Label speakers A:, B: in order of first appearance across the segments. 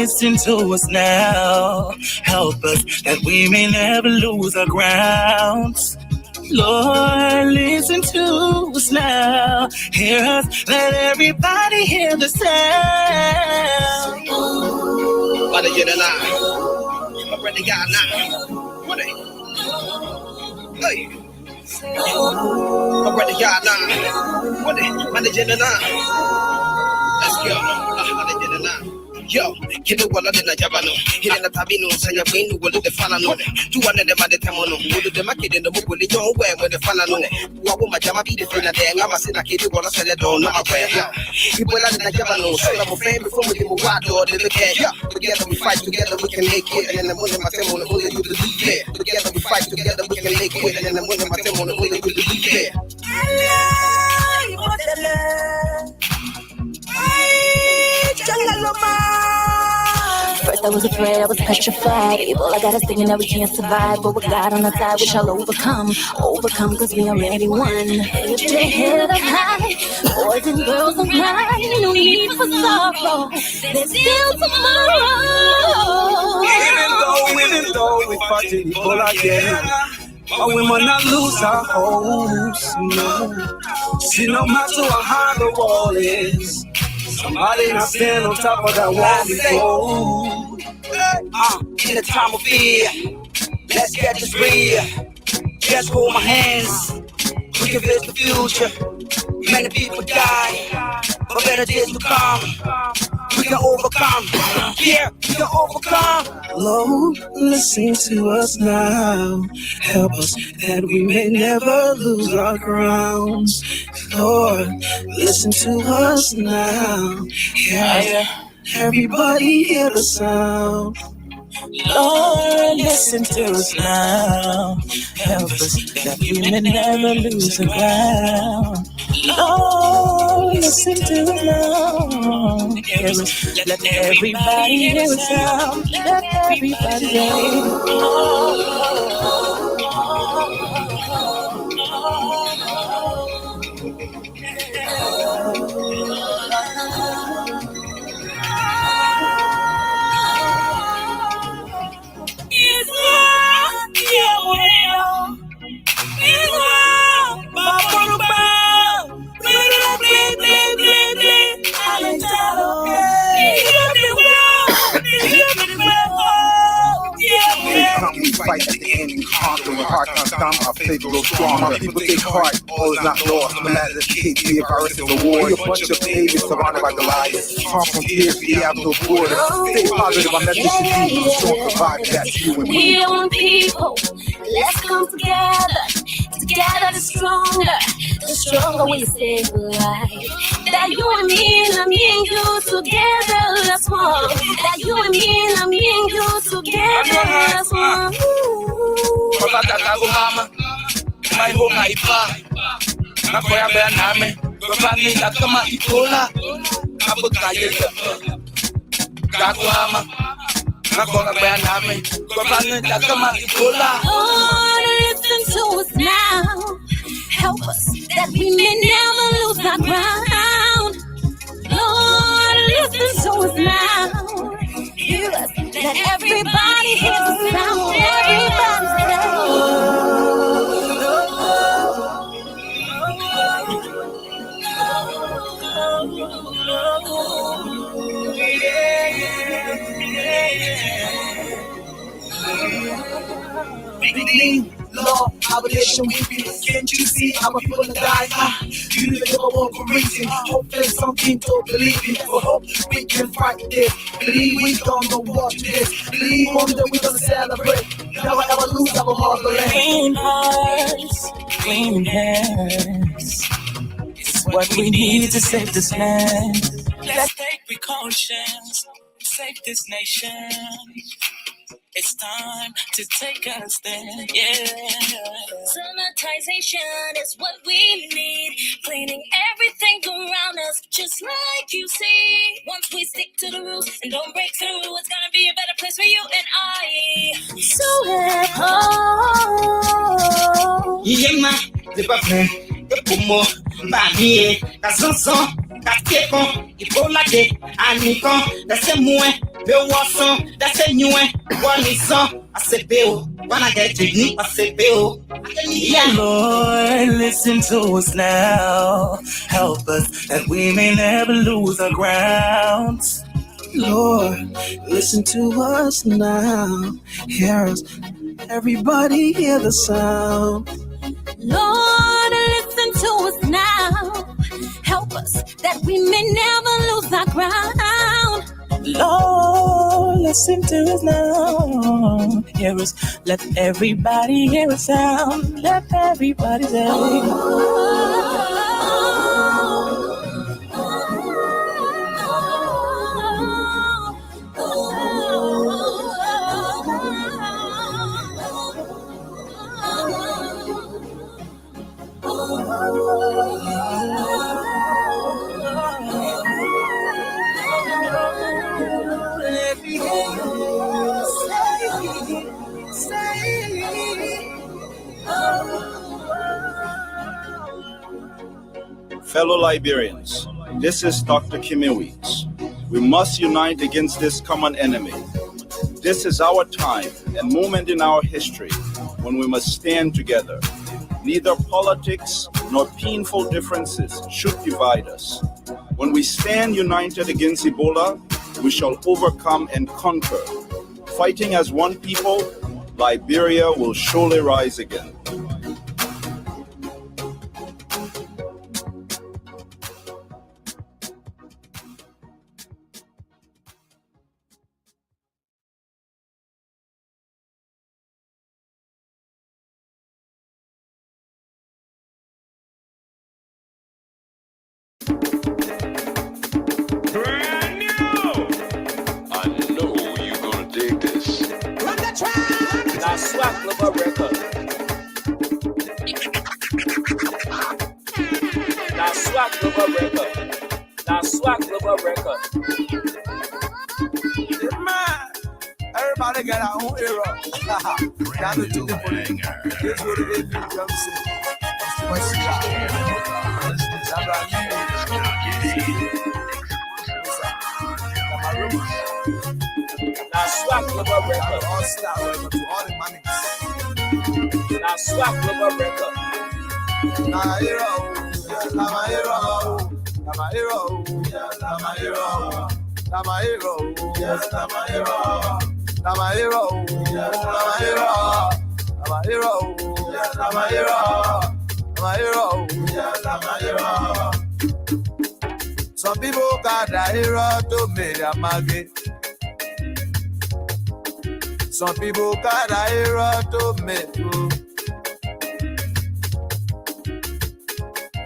A: listen to us now. Help us that we may never lose our grounds. Lord, listen to us now. Hear us, let everybody hear the sound.
B: What are you now? I'm ready, God now. What are you? Hey. I'm ready, God now. What are you? What are you now? Let's go. What are you now? Yo, kido wala de na jabano, hile na tabino, saya binu wala de falano. Tu wana de made tamono, wala de makide no mukuli yo we de falano. Wawo majama bi de fena de ngama sina kidi wala sele do no makwe. Ibola de na jabano, so la mo fame before we mo wado de ke. Together we fight, together we can make it. And then the my temo no only you the lead. Together we fight, together we can make it. And then the my temo no only you the lead.
C: First I was afraid, I was petrified. Ebola got us thinking that we can't survive, but with God on our side we shall overcome. Overcome cause we already won. Lift your head up high, boys and girls of mine. No need for sorrow, there's still tomorrow.
A: Even though we fighting Ebola again, but we might not lose our hopes, no. See, no matter how high the wall is, somebody not stand on top of that wall before.
B: In a time of fear, let's get this real. Just hold my hands, we can face the future. Many people die, but better days to come. We can overcome, yeah, we can overcome.
A: Lord, listen to us now. Help us that we may never lose our grounds. Lord, listen to us now. Yeah, everybody hear the sound. Lord, listen to us now. Help us that we may never lose the ground. Lord, listen to us now. Hear us, let everybody hear the sound. Let everybody hear
D: We fight at the end and conquer. When heart comes down, our faith grows stronger. People take heart, all is not lost. No matter the case, be a virus is a war. We're a bunch of babies surrounded by Goliath. Far from tears, we have no borders. Stay positive, our message to you. Strong survive, that's you and me.
C: We want people, let's come together. Together the stronger we stay alive. That you and me and you together, that's one. That you and me and you together, that's one.
A: My home haipa, na koya be name, gofani la kama ikola, abukaye gagwama, na koya be name, gofani la kama ikola.
C: Lord, listen to us now. Help us that we may never lose our ground. Lord, listen to us now. Hear us, let everybody hear the sound. Everybody
B: Lord, our nation we be. Can't you see our people die? You never walk for reason. Hope there's something to believe in. For hope we can fight this. Believe we don't know what to this. Believe one day we're gonna celebrate. Never ever lose our motherland.
A: Clean hearts, clean hands. It's what we need to save this land. Let's take precautions, save this nation. It's time to take a stand, yeah.
C: sanitization is what we need. Cleaning everything around us, just like you see. Once we stick to the rules and don't break through, it's gonna be a better place for you and I. So at home.
B: Yema, the buffet, the pomo, Babie, the Sanson, the Kekon, the Polade, and Nikon, the Semue, Bill Watson, that's a new one. One is son. I said, Bill, when I get to you, I said, Bill. Yeah.
A: Lord, listen to us now. Help us that we may never lose our grounds. Lord, listen to us now. Hear us. Everybody hear the sound.
C: Lord, listen to us now. Help us that we may never lose our ground.
A: Lord, listen to us now. Hear us. Let everybody hear a sound. Let everybody say.
E: Fellow Liberians, this is Dr. Kimiwits. We must unite against this common enemy. This is our time and moment in our history when we must stand together. Neither politics nor painful differences should divide us. When we stand united against Ebola, we shall overcome and conquer. Fighting as one people, Liberia will surely rise again.
D: Everybody got our own era. Down to the point. Here's what it is.
B: Now swap global record.
D: All star record to all the money.
B: Now swap global record.
D: Now hero, now my hero, now my hero, now my hero, now my hero, yes, now my hero, now my hero, yes, now my hero, now my hero, yes, now my hero, now my hero, yes, now my hero. Some people got a hero to make a market. Some people got a hero to make you.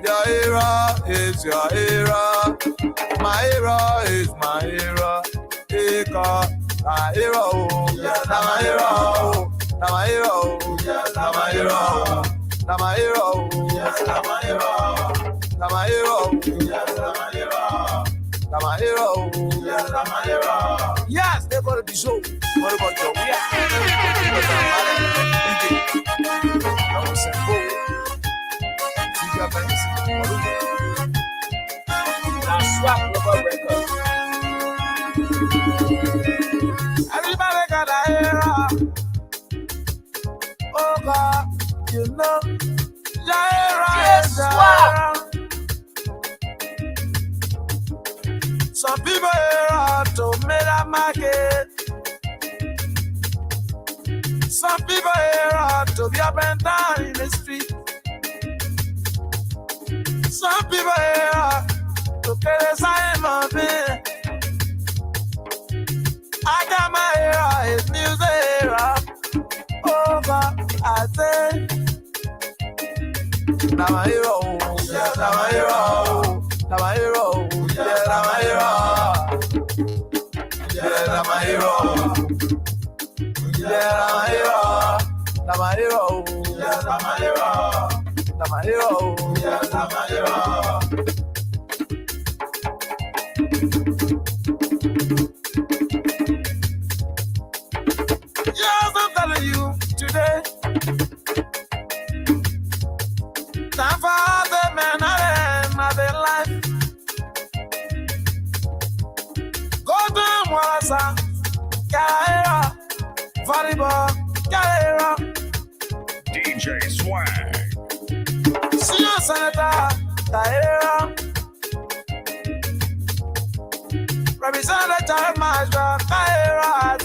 D: Your hero is your hero. My hero is my hero. My hero, yes, I'm my hero. I'm my hero, yes, I'm my hero. I'm my hero, yes, I'm my hero. I'm my hero, yes, I'm my hero. I'm my hero, yes, I'm my hero. Yes, they're going to be show. What about your way?
B: Now swap global record.
D: Everybody got a hero. Oh God, you know, your hero is your hero. Some people hero to make a market. Some people hero to be up and down in the street. Some people hero to get a sign of it. I got my hero, his music hero. Over, I say. Now my hero, yeah, now my hero. Now my hero, yeah, now my hero. Yeah, now my hero. Yeah, now my hero. Now my hero, yeah, now my hero. Now my hero, yeah, now my hero. Yes, I'm telling you today. Time for the men and their life. Go down, Wasa,
A: Caera, volleyball, Caera,
F: DJ Swag.
A: Senior Senator, Caera, Representative Master, Caera,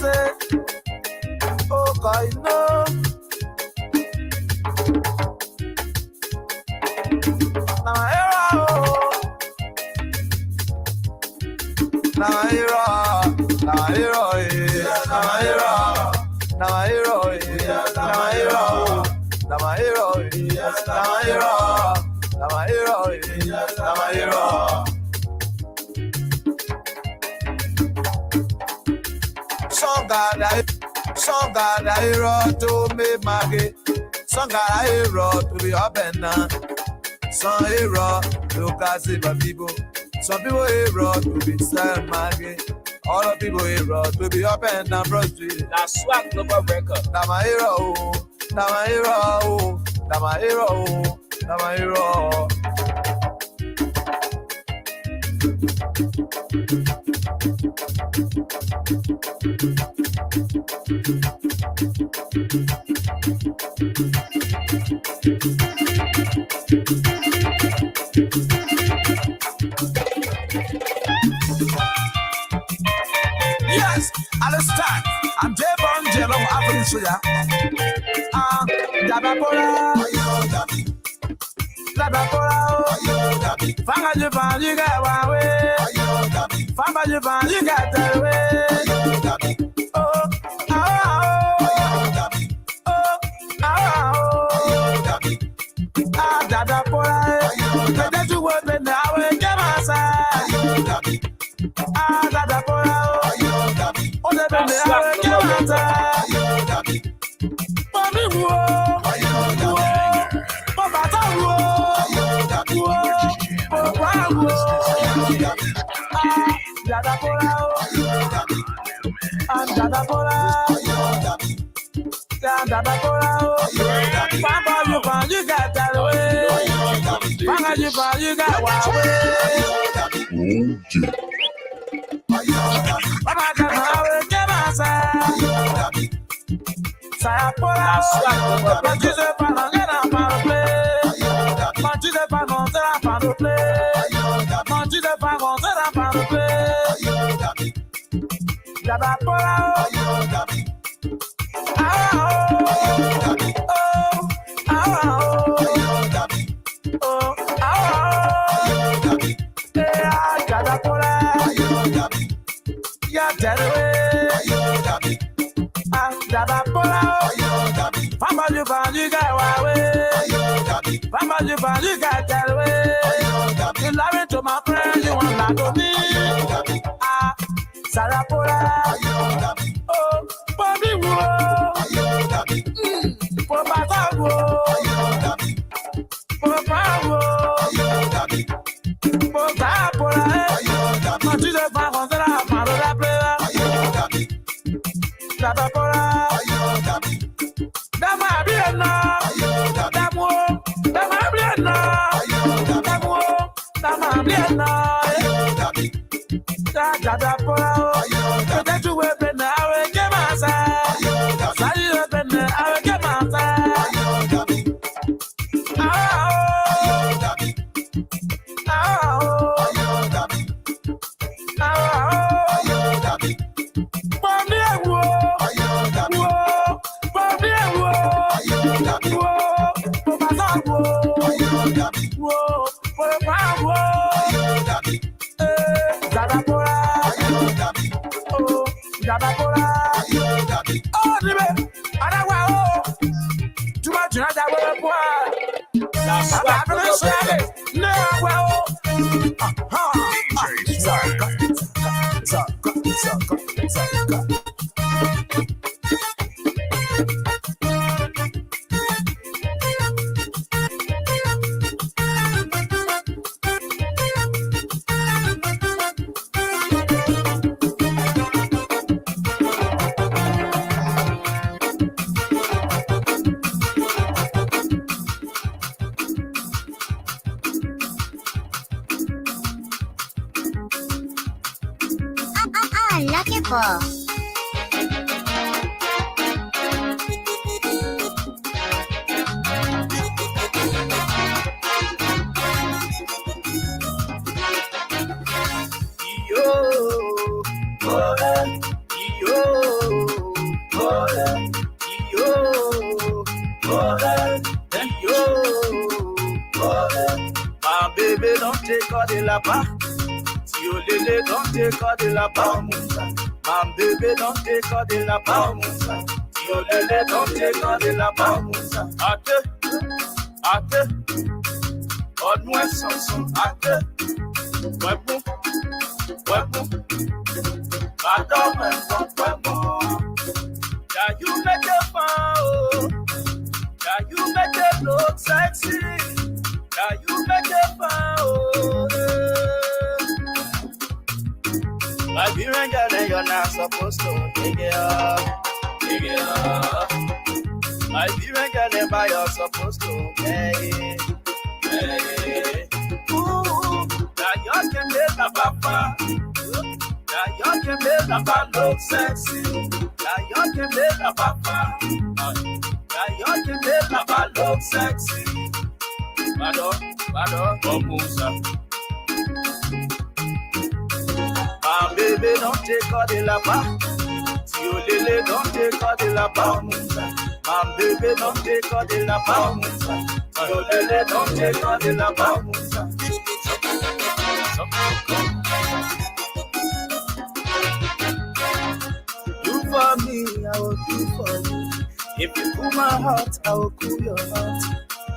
A: oh God, no. Naira, Songa to me mage, Songa to be up and down. Some hero to cast people. Some people hero to be selling market. All the people hero to be up and down Broad Street.
B: That's Swag Global Record.
A: Now my hero, now my hero, now my hero, now my hero. Yes, understand. I'm J-Bone Jello Africa. Dabapora, Dabapora, Fanga Japan, you got one way. Fanga Japan, you got that way. Oh, Dabapora, that's you work in the hour, get my side. Dabapora. You got you got that way. You love it to my friend, you want that to me. Sarapora, oh, Bobby Woo, Papa Woo, Papa Woo, Papa, tu ne vas pas rentrer à part de la plaie. Sarapora, Dama Biena, Damo.
G: Lucky ball.
B: décoder là-bas. Tio Lele, don't décoder là-bas. Mam bébé, don't décoder là-bas. Tio Lele, don't décoder là-bas. Ate, donne-moi son, ate. Ouais bon. Pardon, ouais bon. Yeah, you make it fun, oh. Yeah, you make it look sexy. Yeah, you make it fun, oh. Liberian girl, then you're not supposed to take it up. Liberian girl, then by you're supposed to pay. Ooh, now you can make a papa. Now you can make a papa look sexy. Now you can make a papa. Now you can make a papa look sexy. Bado, Omusa. Ah baby, don't take all the lapa. Tio Lele, don't take all the lapa. Ah baby, don't take all the lapa. Tio Lele, don't take all the lapa. Do for me, I will do for you. If you cool my heart, I will cool your heart.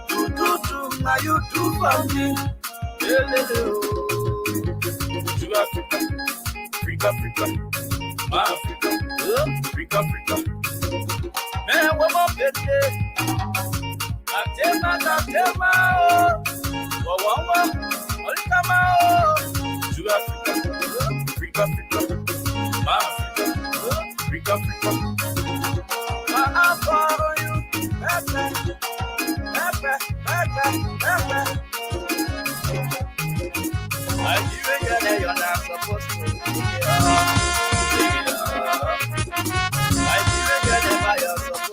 B: Do, now you do for me. To Africa, Africa, my Africa, Africa. Man, what more get it? Atema, oh, Olkama, to Africa, Africa, my Africa, Africa. I follow you, Pepe. You're not supposed to take it up. You're supposed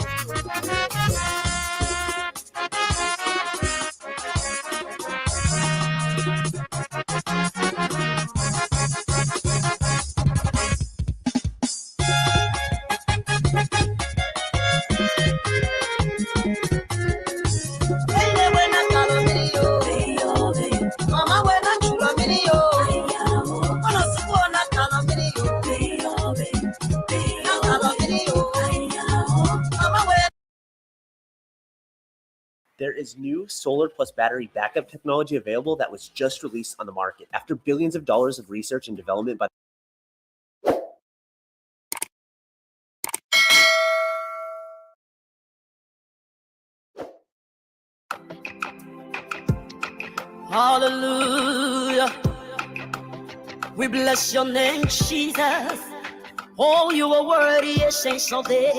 G: There is new solar plus battery backup technology available that was just released on the market after billions of dollars of research and development by
H: Hallelujah. We bless your name, Jesus. Oh, you are worthy, saints of this.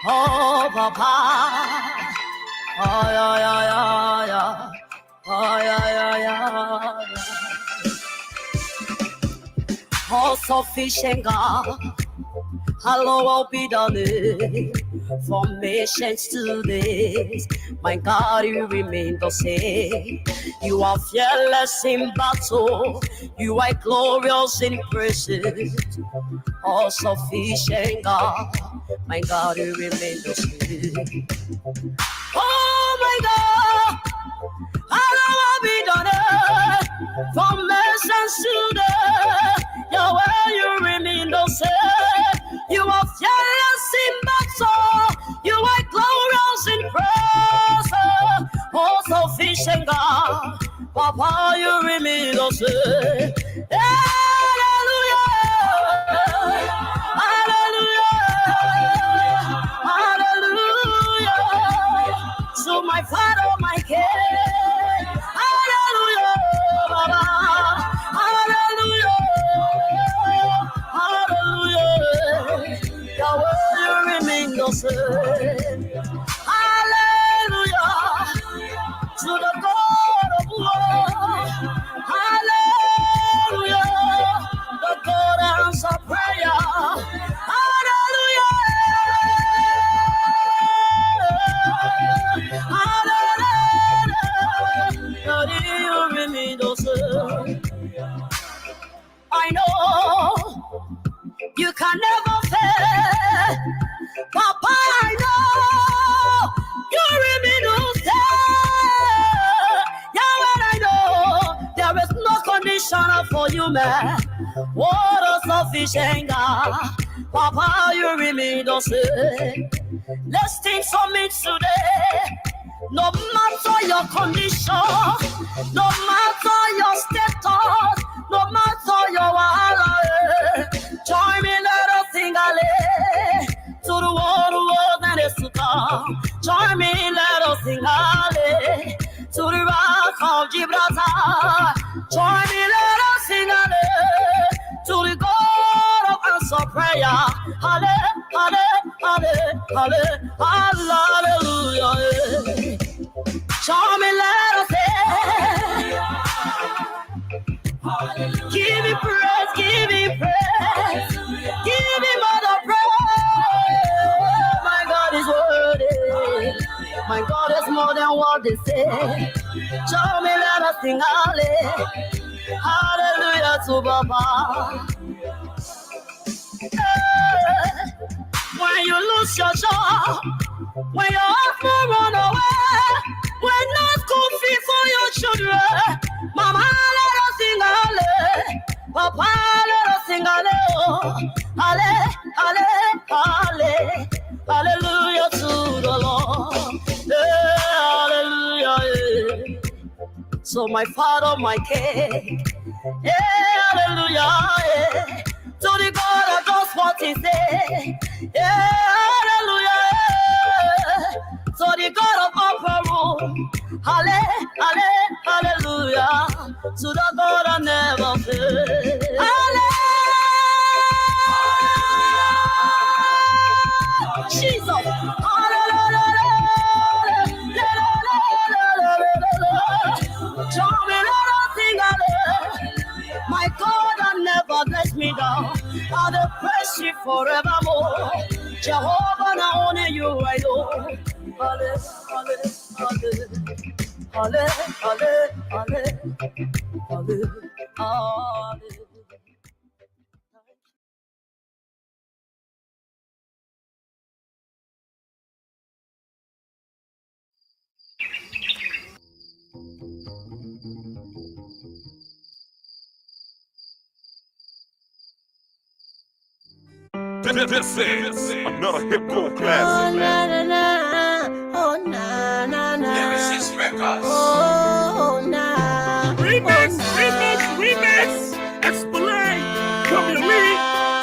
H: Oh, Papa. Oh, yeah. Oh, yeah. All sufficient God, hallowed be thy name. From nations to days, my God, you remain the same. You are fearless in battle, you are glorious in praises. All sufficient God, my God, you remain the same. Oh my God, hallowed be thy name. From nations to days, Yahweh, you remain the same. You are fearless in battle, you are glorious in praise. Oh, sufficient God, Papa, you remain the same. Hallelujah, hallelujah, hallelujah. So my Father, my King, hallelujah, Baba, hallelujah. Yahweh, you remain the same. Hallelujah to the God of war. Hallelujah, the God answer prayer. Hallelujah, hallelujah, you remain the same. I know you can never fail, Papa. I know you remain the same. Yahweh, I know gonna for you, man. What a sufficient God. Papa, you remain the same. Let's take some it today. No matter your condition, no matter your status, no matter your wahala, join me, let us sing ale to the world that is to come. Join me, let us sing ale to the rock of Gibraltar. Join me, let us sing ale to the God of answer prayer. Ale, ale, ale, ale, hallelujah. Show me, let us say, give me praise, give me praise, give me mother praise. My God is worthy, my God is more than what they say. Show me, let us sing hallelujah to Baba. When you lose your job, when your husband run away, when no school fee for your children, Mama, let us sing ale, Papa, let us sing ale, ale, ale, ale, hallelujah to the Lord, hallelujah. So my Father, my King, hallelujah. To the God that does what He said, hallelujah. To the God of upper room, hallelujah. To the God that never fails, Jesus, my God that never lets me down. I'll praise you forevermore. Jehovah, now only you I know. Hallelujah.
F: This is another hip hop classic.
H: Oh, na, na, na. Oh, na, na, na. Oh, na.
I: Remix. Explain. Community.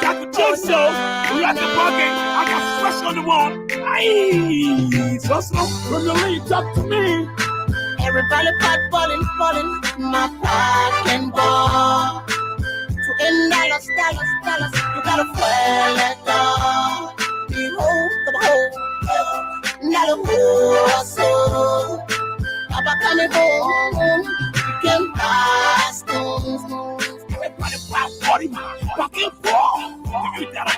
I: Dr. Johnson. We at the bucket. I got fresh on the wall. Aye. So from the lead, talk to me.
H: Everybody pot balling. My fucking ball. To end dollars. You gotta fuel it down. Behold the whole. Not a whole soul. Papa coming home. You can buy stones.
I: Everybody pop party. Fucking ball. You got to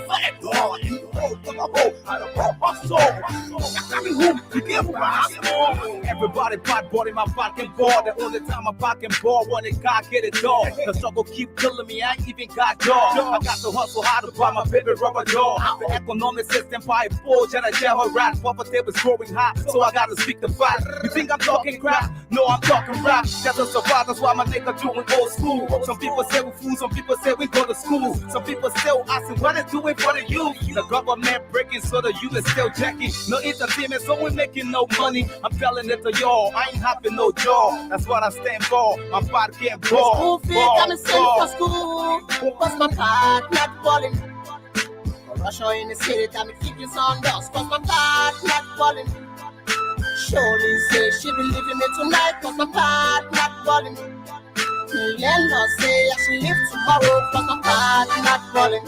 I: fight it all. You hold to the hole. I don't know my soul. Coming home. You can't buy stones.
J: Everybody pot body my fucking ball. The only time I fucking ball when it can't get it all. The struggle keep killing me, I ain't even got jaw. I got to hustle hard to buy my baby rubber jaw. The economic system by bulge and I jail her rat. Poverty was growing hot, so I gotta speak the fact. You think I'm talking crap? No, I'm talking rap. That's a survive, that's why my nigga doing old school. Some people say we fool, some people say we go to school. Some people still asking what they doing for the youth. The government breaking, so the youth is still checking. No entertainment, so we making no money. I'm telling it to y'all, I ain't having no jaw. That's what I stand for. My part can't ball.
H: School fee coming sent for school. Cause my part not falling. Russia in the city, tell me keep your sound dust. Cause my part not falling. Surely say she be leaving me tonight. Cause my part not falling. Yellow say I should leave tomorrow. Cause my part not falling.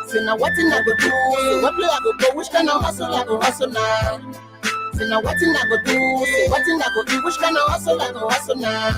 H: Say now what I go do? Say what play I go go? Which kind of hustle I go hustle now? Say now what I go do? Say what I go do? Which kind of hustle I go hustle now?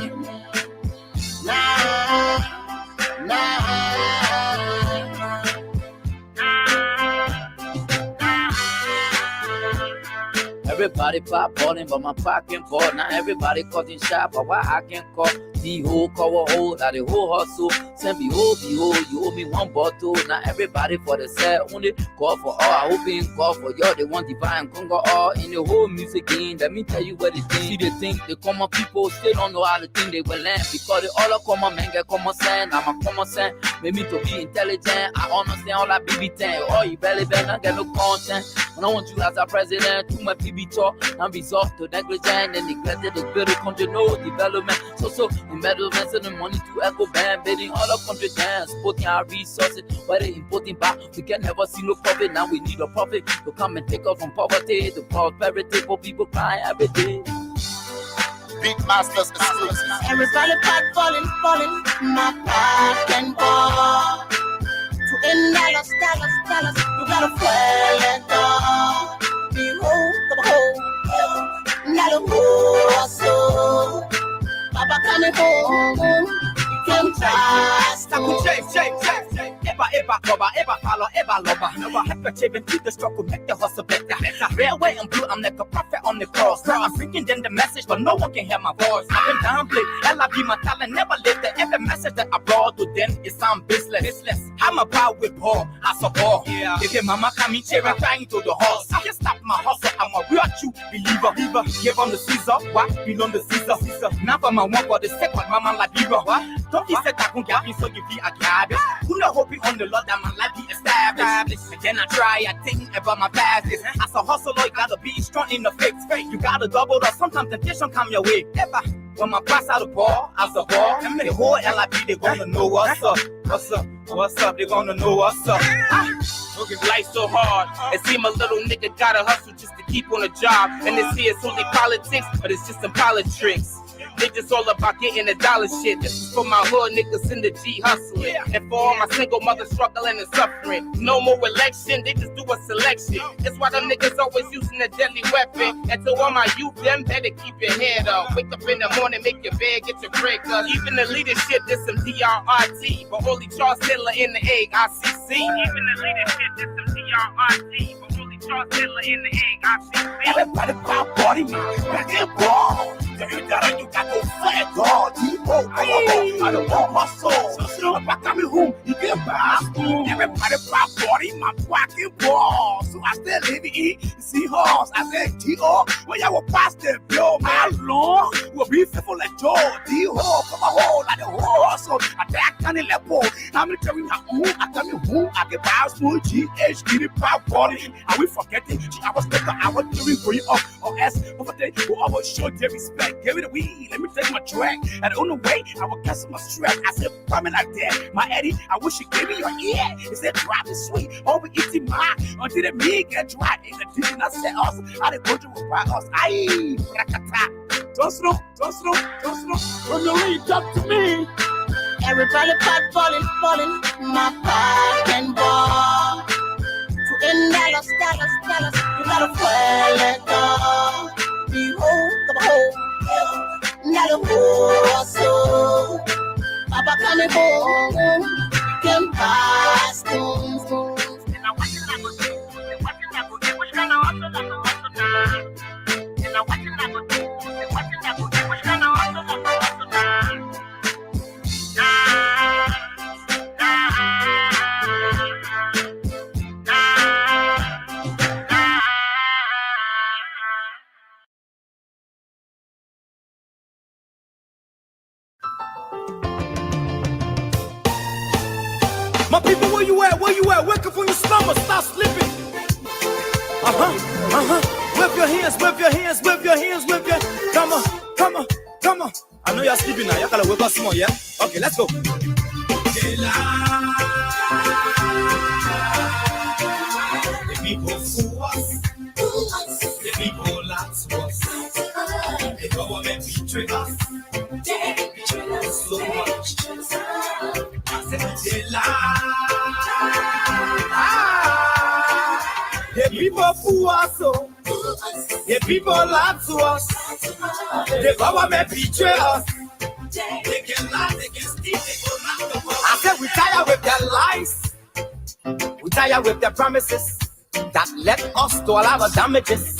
K: Everybody pop balling, but my pocket ball. Now everybody cutting shop, but why I can't call the whole cover hole, now the whole hustle. Send behold, you owe me one bottle. Now everybody for the set, only call for all. I hope you call for y'all. They want divine congo all in the whole music game. Let me tell you what they think. See, they think the common people still don't know how to think they will land. Because they all are common man get common sense. I'm a common sense, made me to be intelligent. I understand all that BB10. Oh, you barely better get no content. When I want you as a president, too much PB talk and resort to negligent and neglected the build country, no development. So embezzlement and the money to echo band, bidding all the country dance, putting our resources where they importing back. We can never see no profit. Now we need a profit to come and take us from poverty to prosperity for people crying every day.
L: Beat Masters exclusive.
H: Everybody back falling, my back and ball. To end dollars, you gotta fuel it up. Behold, not a hustle. Papa coming home, you can trust.
J: Eba, follow, eba, lover. Have to keep the struggle, make the hustle better. Railway and blue, I'm like a prophet on the cross. I'm freaking in the message, but no one can hear my voice. I've been downplayed, LIB my talent, never lived there. Every message that I brought to them is sound business. I'm about with Paul, I support. If your mama come in here and trying to the horse, I can stop my hustle, I'm a real true believer. Give on the Caesar, what? Belong the Caesar. Now for my one for the second, mama like Libra. Don't he said I can get me so you be a garbage. Who know hope on the Lord that my life be established. And then I try, I think about my past. As a hustler, you gotta be strong in the fix. You gotta double up, sometimes temptation come your way. When my pass out the ball, as a ball, the whole LIB, they gonna know what's up. What's up, they gonna know what's up. Working life so hard, it seem a little nigga gotta hustle just to keep on a job. And they see it's only politics, but it's just some politics. Niggas all about getting the dollar shit. This is for my hood niggas in the G hustling. And for all my single mothers struggling and suffering. No more election, they just do a selection. That's why them niggas always using a deadly weapon. And to all my youth, them better keep your head up. Wake up in the morning, make your bed, get your break up. Even the leadership, there's some DRRT. But only Charles Hitler in the egg, ICC. Even the leadership, there's some DRRT. But only Charles Hitler in the egg, ICC.
I: Everybody pop body, back and ball. You got to fight God. I don't want my soul. So if I come home, you get back. Everybody pop body, my pocket ball. So I still live in eat, see horse. I said, T.O., when y'all will pass the bill, man, long, we'll be faithful like Joe. T.O., come on, hold like the horse. So I take on the level. I'm going to tell you how I tell you who I get by smooth GH, get it pop body. And we forgetting, I was better, I was doing for you or S. Over there, who always showed their respect. Give it a weed, let me take my track. And on the way, I will cancel my strap. I said, coming like that. My Eddie, I wish you gave me your ear. He said, drop it sweet. Over eating mine. Until the meat get dry. In the kitchen, I said, us. I didn't go to reply us. Aye, rakata. Just know. When you read, talk to me.
H: Everybody pop falling, my back and ball. To end dollars, you gotta fuel it up. Behold, not a hustle. Papa coming home, can pass spoons. And I watch it like a do, which kind of hustle like a hustle now. And I watch it like a do, which kind of hustle like a hustle now.
J: My people, where you at? Wake up from your slumber, stop sleeping. Whip your hands. Come on. I know y'all sleeping now. Y'all gotta wake up some more, yeah? Okay, let's go. The people fool us. The people lie to us. The government betray us. They betray us so much. I said they lie. The people fool us so. The people lie to us. The government betray us. They can lie, they can steal, they can knock the ball. I said we tired with their lies. We tired with their promises that led us to all our damages.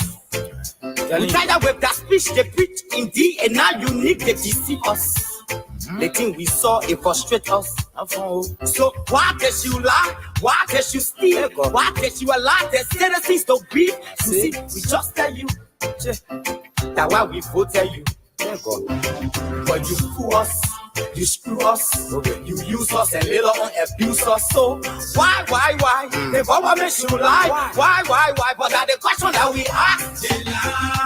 J: We tired with that speech they preach indeed, and now unique they deceive us. The thing we saw it frustrate us. So why can't you lie? Why can't you steal? Why can't you allow the citizens to breathe? You see, we just tell you that why we vote tell you. But you fool us, you screw us, you use us and later on abuse us. So why? The government should lie. Why? But that the question that we ask. They lie.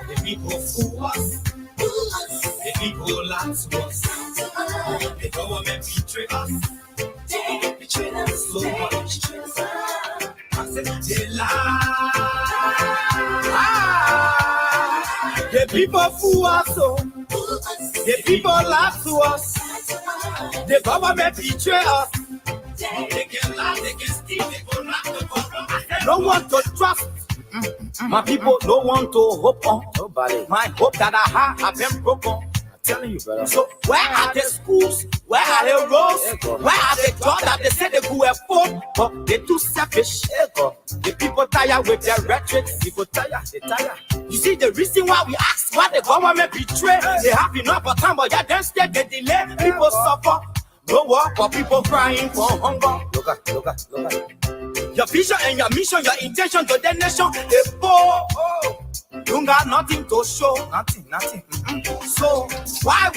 J: The people fool us. The people lie to us. The government betray us. They betray us so much. I said they lie. The people fool us, so the people lie to us. The government betray us. They can lie, they can steal, they can knock the government. No one to trust. My people don't want to hope on nobody. My hope that I have been broken. I'm telling you, brother. So where are the schools? Where are the roads? Where are the jobs that they say they could afford? But they're too selfish. The people tired with their rhetoric. People tired, they tired. You see the reason why we ask why the government betray. They have enough of time, but yeah, then still they delay. People suffer. No work for people crying for hunger. Look at. Your vision and your mission, your intention to the nation, they poor. You got nothing to show. Nothing. So why?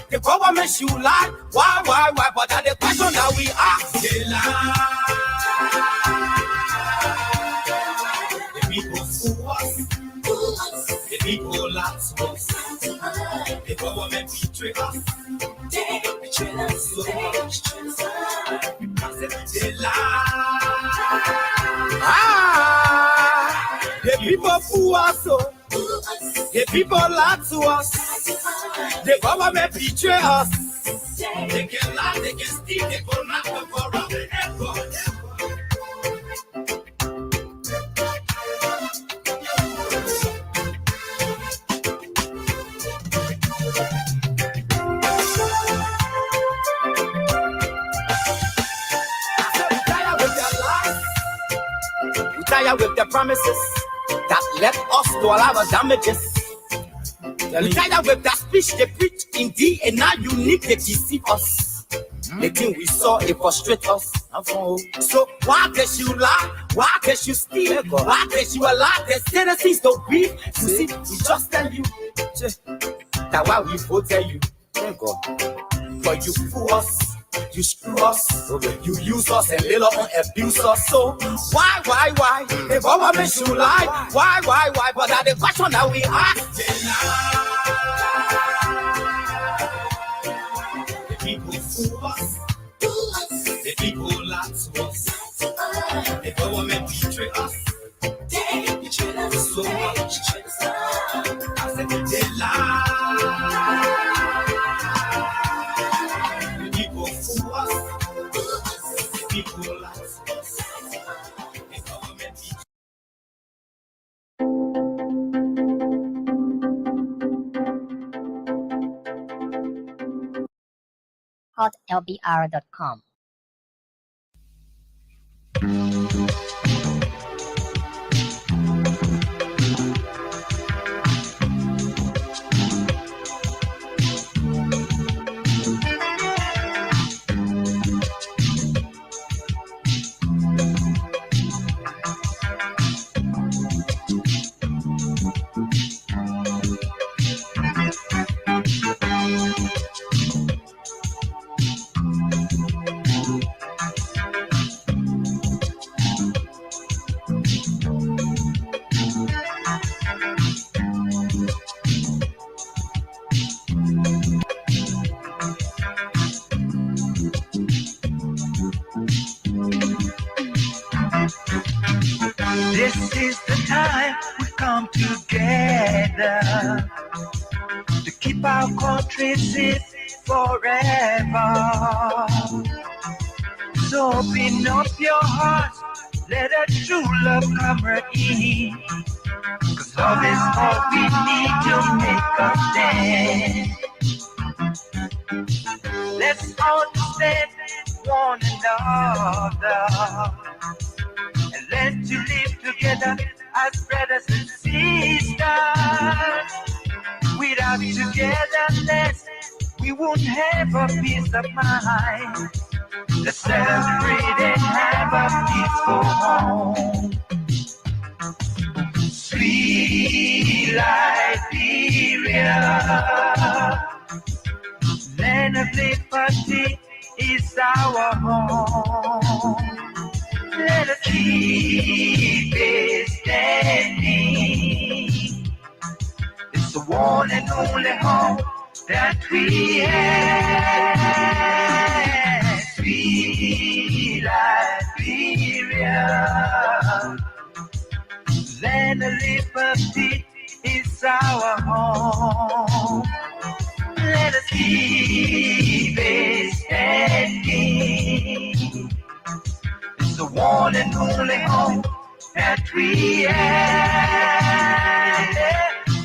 J: The government should lie. Why? But that's the question that we ask. They lie. The people fool us. The people lie to us. The government betray us. They betray us so much. I said they lie. The people fool us so. The people lie to us. The government betray us. They can lie, they can steal, they can knock the government. With the promises that led us to all our damages. We tired with that speech they preach indeed, and now unique they deceive us. The thing we saw it frustrate us. So why can't you lie? Why can't you steal? Why can't you allow the citizens to breathe? You see, we just tell you that why we vote tell you. But you fool us. You screw us, you use us and later on abuse us. So why? The government should lie. Why? But that's the question that we ask. The people fool us. The people lie to us. The government betray us. They betray us so much. I said they lie.
M: hotlbr.com.
N: This is the time we come together to keep our country safe forever. So open up your hearts, let a true love come right in. 'Cause love is all we need to make us stand. Let's understand one another and learn to live together as brothers and sisters. Without togetherness, we won't have a peace of mind. Let's celebrate and have a peaceful home. Sweet Liberia, land of liberty is our home. Let us keep it standing. It's the one and only home that we have. Sweet Liberia, land of liberty is our home. Let us keep it standing. It's the one and only home that we have.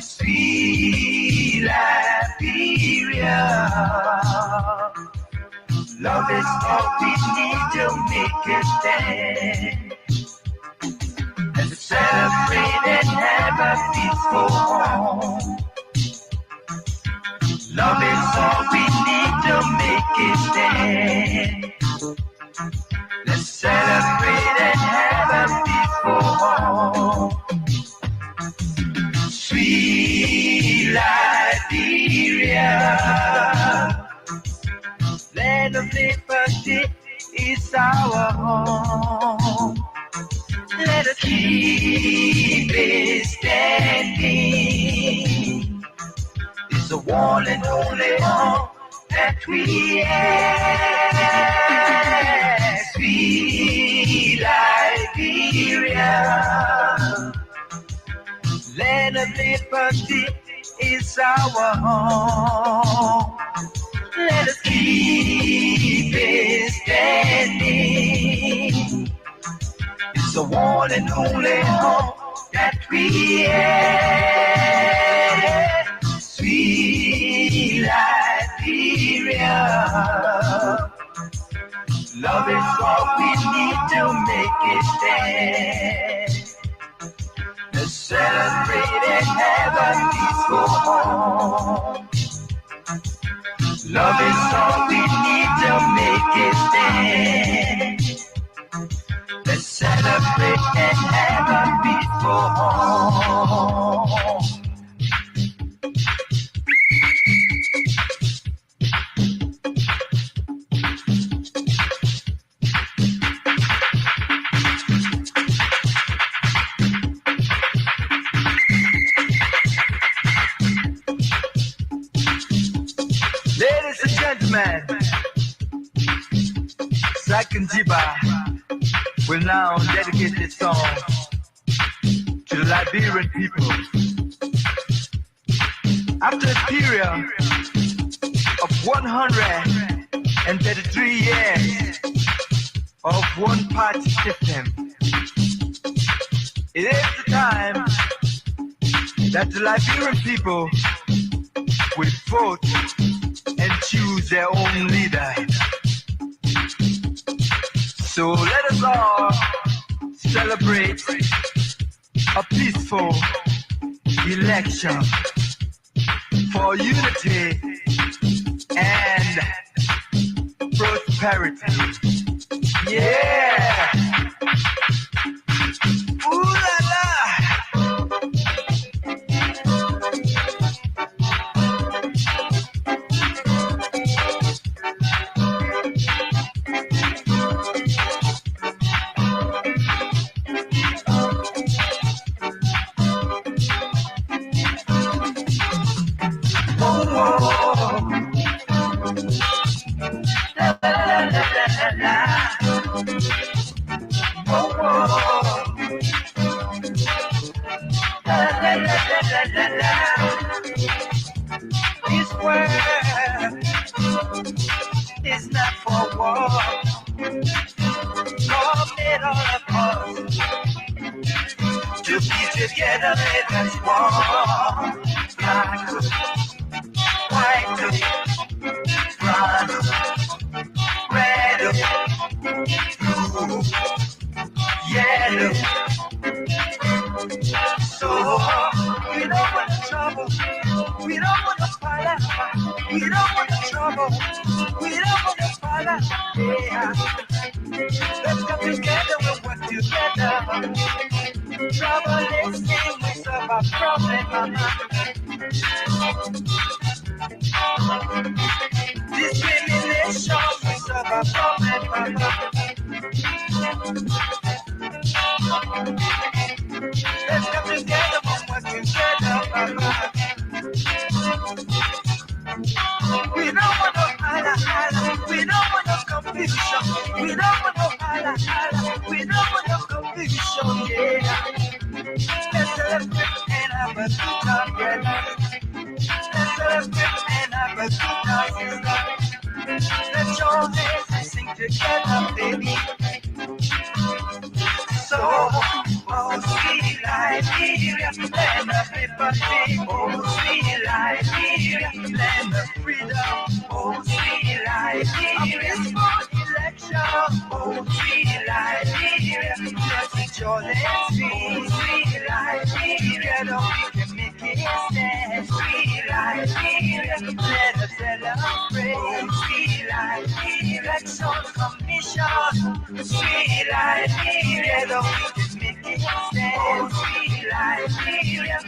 N: Sweet Liberia, love is all we need to make it stand. Let's celebrate and have a peaceful home. Love is all we need to make it stand. Let's celebrate and have a peaceful home. Sweet Liberia, land of liberty is our home. Let us keep it standing. It's the one and only home that we have. Sweet Liberia, land of liberty is our home. Let us keep it standing. It's the one and only home that we have. Sweet Liberia, love is all we need to make it stand. Let's celebrate and have a peaceful home. Love is all we need to make it stand. Let's celebrate and have a peaceful home. Ladies and gentlemen, Second Jiba will now dedicate this song to the Liberian people. After a period of 133 years of one-party system, it is the time that the Liberian people will vote and choose their own leader. So let us all celebrate a peaceful election for unity and prosperity. Yeah! Ooh la la! This world is not for war. God made all of us to be together. Let us walk. Black, white, brown, red, blue, yellow, We don't want no palaver. We don't want no trouble. We don't want no palaver. Yeah. Let's come together and work together. Trouble is in, we solve our problem, mama. Discrimination, we solve our problem, mama. Let's come together and work together, mama. We don't want no holla, holla. We don't want no confusion. We don't want no holla, holla. We don't want no confusion, yeah. Let's celebrate and have a good time, brother. Let's celebrate and have a good time, sister. Let your hands and sing together, baby. So, oh, sweet Liberia, land of liberty. Oh, sweet Liberia, land of freedom. Oh, sweet Liberia, for election. Oh, sweet Liberia, just with your legs free. Sweet Liberia, we can make it stand. Sweet Liberia, let us celebrate. Sweet Liberia, election commission. Sweet Liberia, we can make it stand. Sweet Liberia.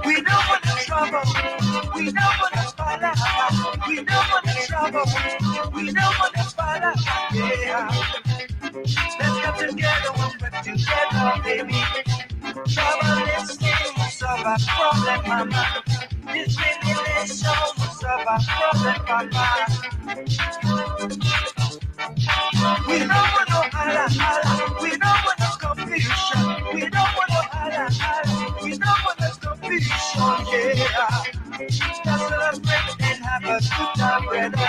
N: We don't want no trouble. We don't want no palaver. We don't want no trouble. We don't want no palaver. Yeah. Let's come together and work together, baby. Trouble is in, we solve our problem, mama. Discrimination, we solve our problem, mama. We don't want no holla, holla. We don't want no confusion. We don't want no holla, holla. We don't want no confusion, yeah. Let's celebrate and have a good time, brother.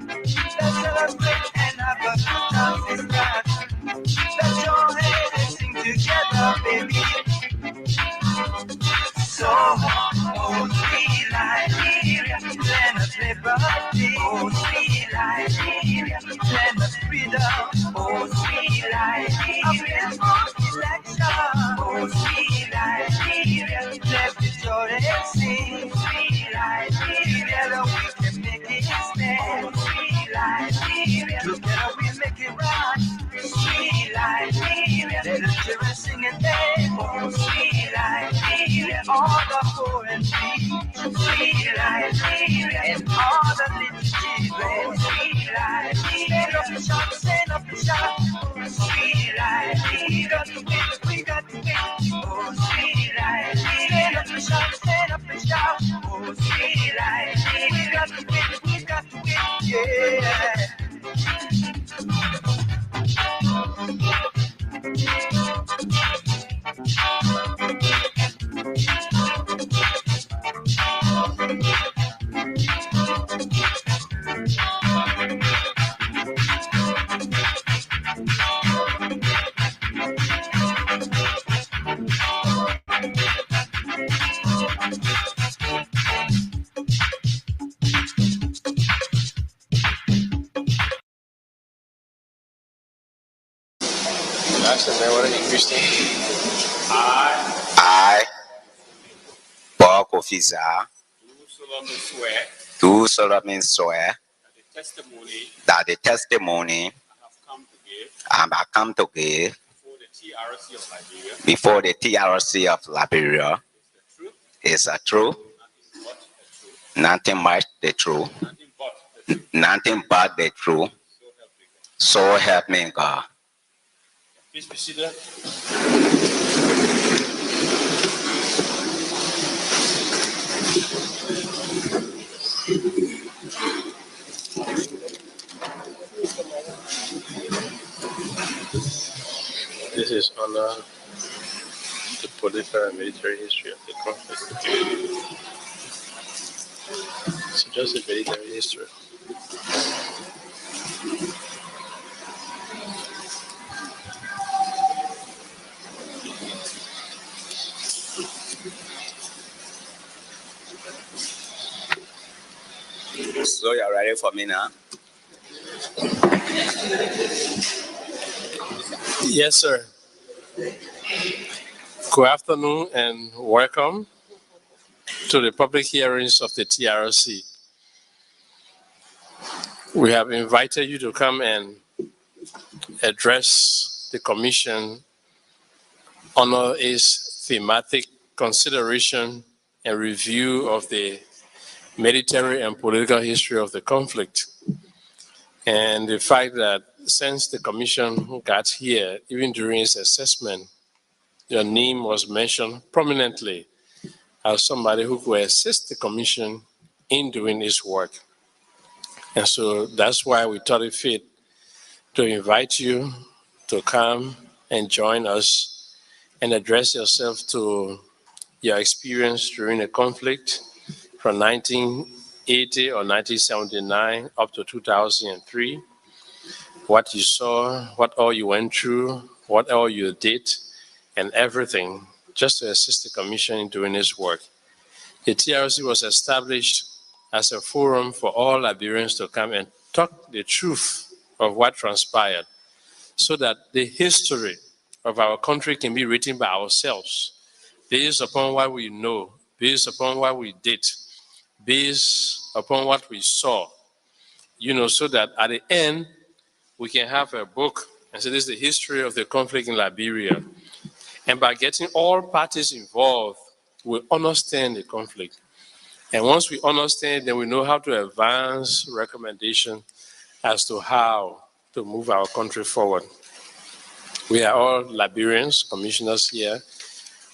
N: Let's celebrate and have a good time, sister. Let your head and sing together, baby. So, oh, sweet Liberia, land of liberty. Oh, sweet Liberia, land of freedom. Oh, sweet Liberia, for election. Oh, sweet Liberia, let's rejoice and sing. Sweet Liberia, together we can make it stand. Sweet Liberia, together we make it right. Sweet Liberia, let us cheer and sing and dance. Oh, sweet Liberia, all the poor and free. Sweet Liberia, and all the little children. Sweet Liberia, stand up and shout, stand up and shout. Sweet Liberia, we got to win, we got to win. Oh, sweet Liberia, stand up and shout, stand up and shout. Oh, sweet Liberia, we got to win, we got to win, yeah.
M: I, Paul Kofiza, do solemnly swear that the testimony I have come to give before the TRC of Liberia is a truth, nothing but the truth, nothing but the truth. So help me God.
O: Please be seated. This is honor the political and military history of the conflict. So just a military history.
M: So you're ready for me now?
O: Yes, sir. Good afternoon and welcome to the public hearings of the TRC. We have invited you to come and address the Commission on its thematic consideration and review of the military and political history of the conflict. And the fact that since the Commission got here, even during its assessment, your name was mentioned prominently as somebody who could assist the Commission in doing its work. And so that's why we thought it fit to invite you to come and join us and address yourself to your experience during the conflict from 1980 or 1979 up to 2003, what you saw, what all you went through, what all you did, and everything, just to assist the Commission in doing its work. The TRC was established as a forum for all Liberians to come and talk the truth of what transpired, so that the history of our country can be written by ourselves, based upon what we know, based upon what we did, based upon what we saw, so that at the end, we can have a book and say, this is the history of the conflict in Liberia. And by getting all parties involved, we understand the conflict. And once we understand, then we know how to advance recommendations as to how to move our country forward. We are all Liberians, commissioners here.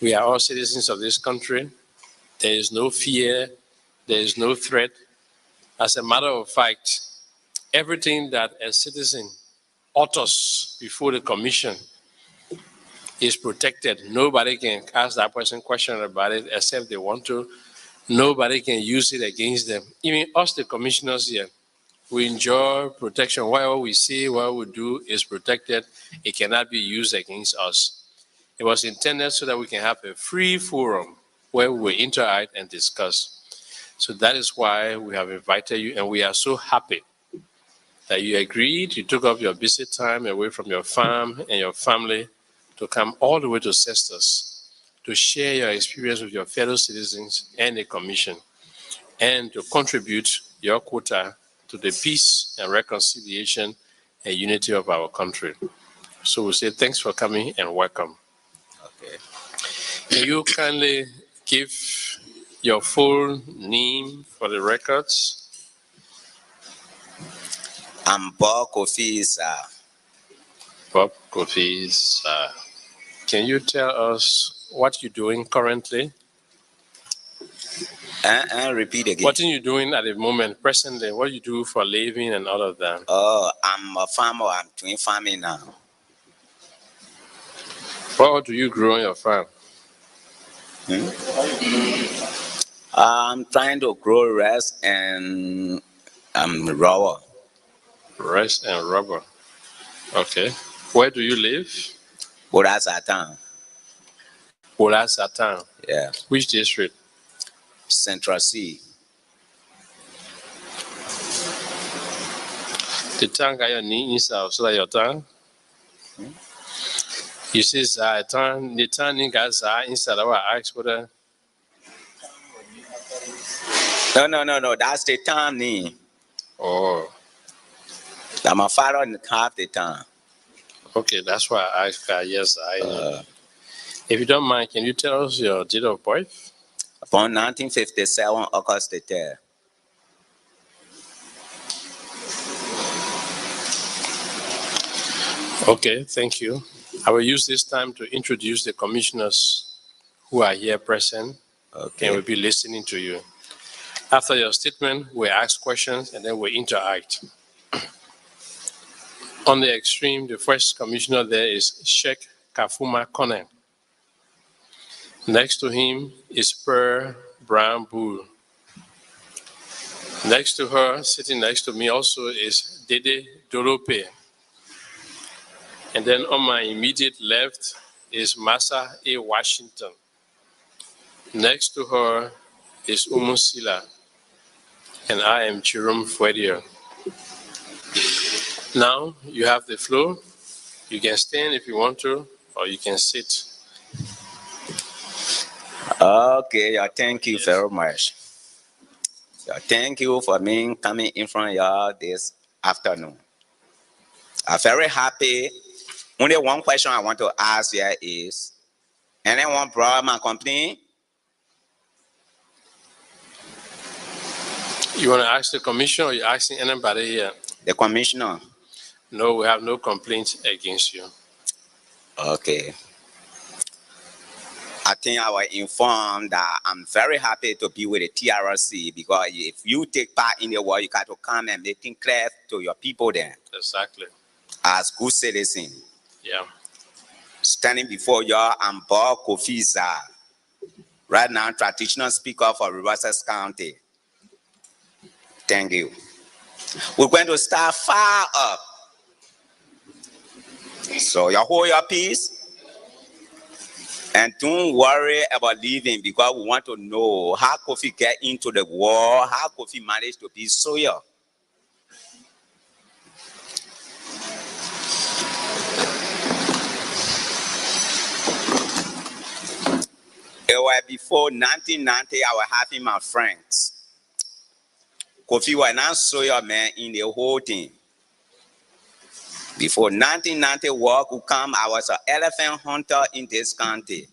O: We are all citizens of this country. There is no fear. There is no threat. As a matter of fact, everything that a citizen utters before the Commission is protected. Nobody can ask that person questions about it except they want to. Nobody can use it against them. Even us, the commissioners here, we enjoy protection. Whatever we say, what we do is protected. It cannot be used against us. It was intended so that we can have a free forum where we interact and discuss. So that is why we have invited you, and we are so happy that you agreed. You took up your busy time away from your farm and your family to come all the way to Cestus to share your experience with your fellow citizens and the Commission, and to contribute your quota to the peace and reconciliation and unity of our country. So we say thanks for coming and welcome.
M: Okay.
O: Can you kindly give your full name for the records?
M: I'm Bob Kofi, sir.
O: Bob Kofi, sir. Can you tell us what you're doing currently?
M: Repeat again.
O: What are you doing at the moment, presently? What you do for a living and all of that?
M: Oh, I'm a farmer. I'm doing farming now.
O: What do you grow on your farm?
M: I'm trying to grow rice and rubber.
O: Rice and rubber. Okay. Where do you live?
M: Bola Satan.
O: Bola Satan.
M: Yeah.
O: Which district?
M: Central C.
O: The town got your name inside, so that your town? You say the town name got inside of our ask for the.
M: No. That's the town name.
O: Oh.
M: That my father half the town.
O: Okay, that's why I asked. Yes, I know. If you don't mind, can you tell us your date of birth?
M: Upon 1957, August the 3rd.
O: Okay, thank you. I will use this time to introduce the commissioners who are here present and will be listening to you. After your statement, we ask questions and then we interact. On the extreme, the first commissioner there is Sheikh Kafuma Kone. Next to him is Per Brown Bull. Next to her, sitting next to me also, is Dede Dorope. And then on my immediate left is Massa A. Washington. Next to her is Umusila. And I am Jerome Fuedia. Now you have the floor. You can stand if you want to, or you can sit.
M: Okay, thank you very much. Thank you for me coming in front of y'all this afternoon. I'm very happy. Only one question I want to ask here is, anyone brought my company?
O: You want to ask the commissioner or you're asking anybody here?
M: The commissioner.
O: No, we have no complaints against you.
M: Okay. I think I was informed that I'm very happy to be with the TRC because if you take part in the war, you got to come and make things clear to your people then.
O: Exactly.
M: As good citizens.
O: Yeah.
M: Standing before y'all, I'm Bob Kofiza. Right now, traditional speaker for Riverside County. Thank you. We're going to start far up. So you hold your peace. And don't worry about leaving because we want to know how Kofi get into the war, how Kofi managed to be Sawyer. It was before 1990, I was having my friends. Kofi was not Sawyer man in the whole thing. Before 1990 war could come, I was an elephant hunter in this country.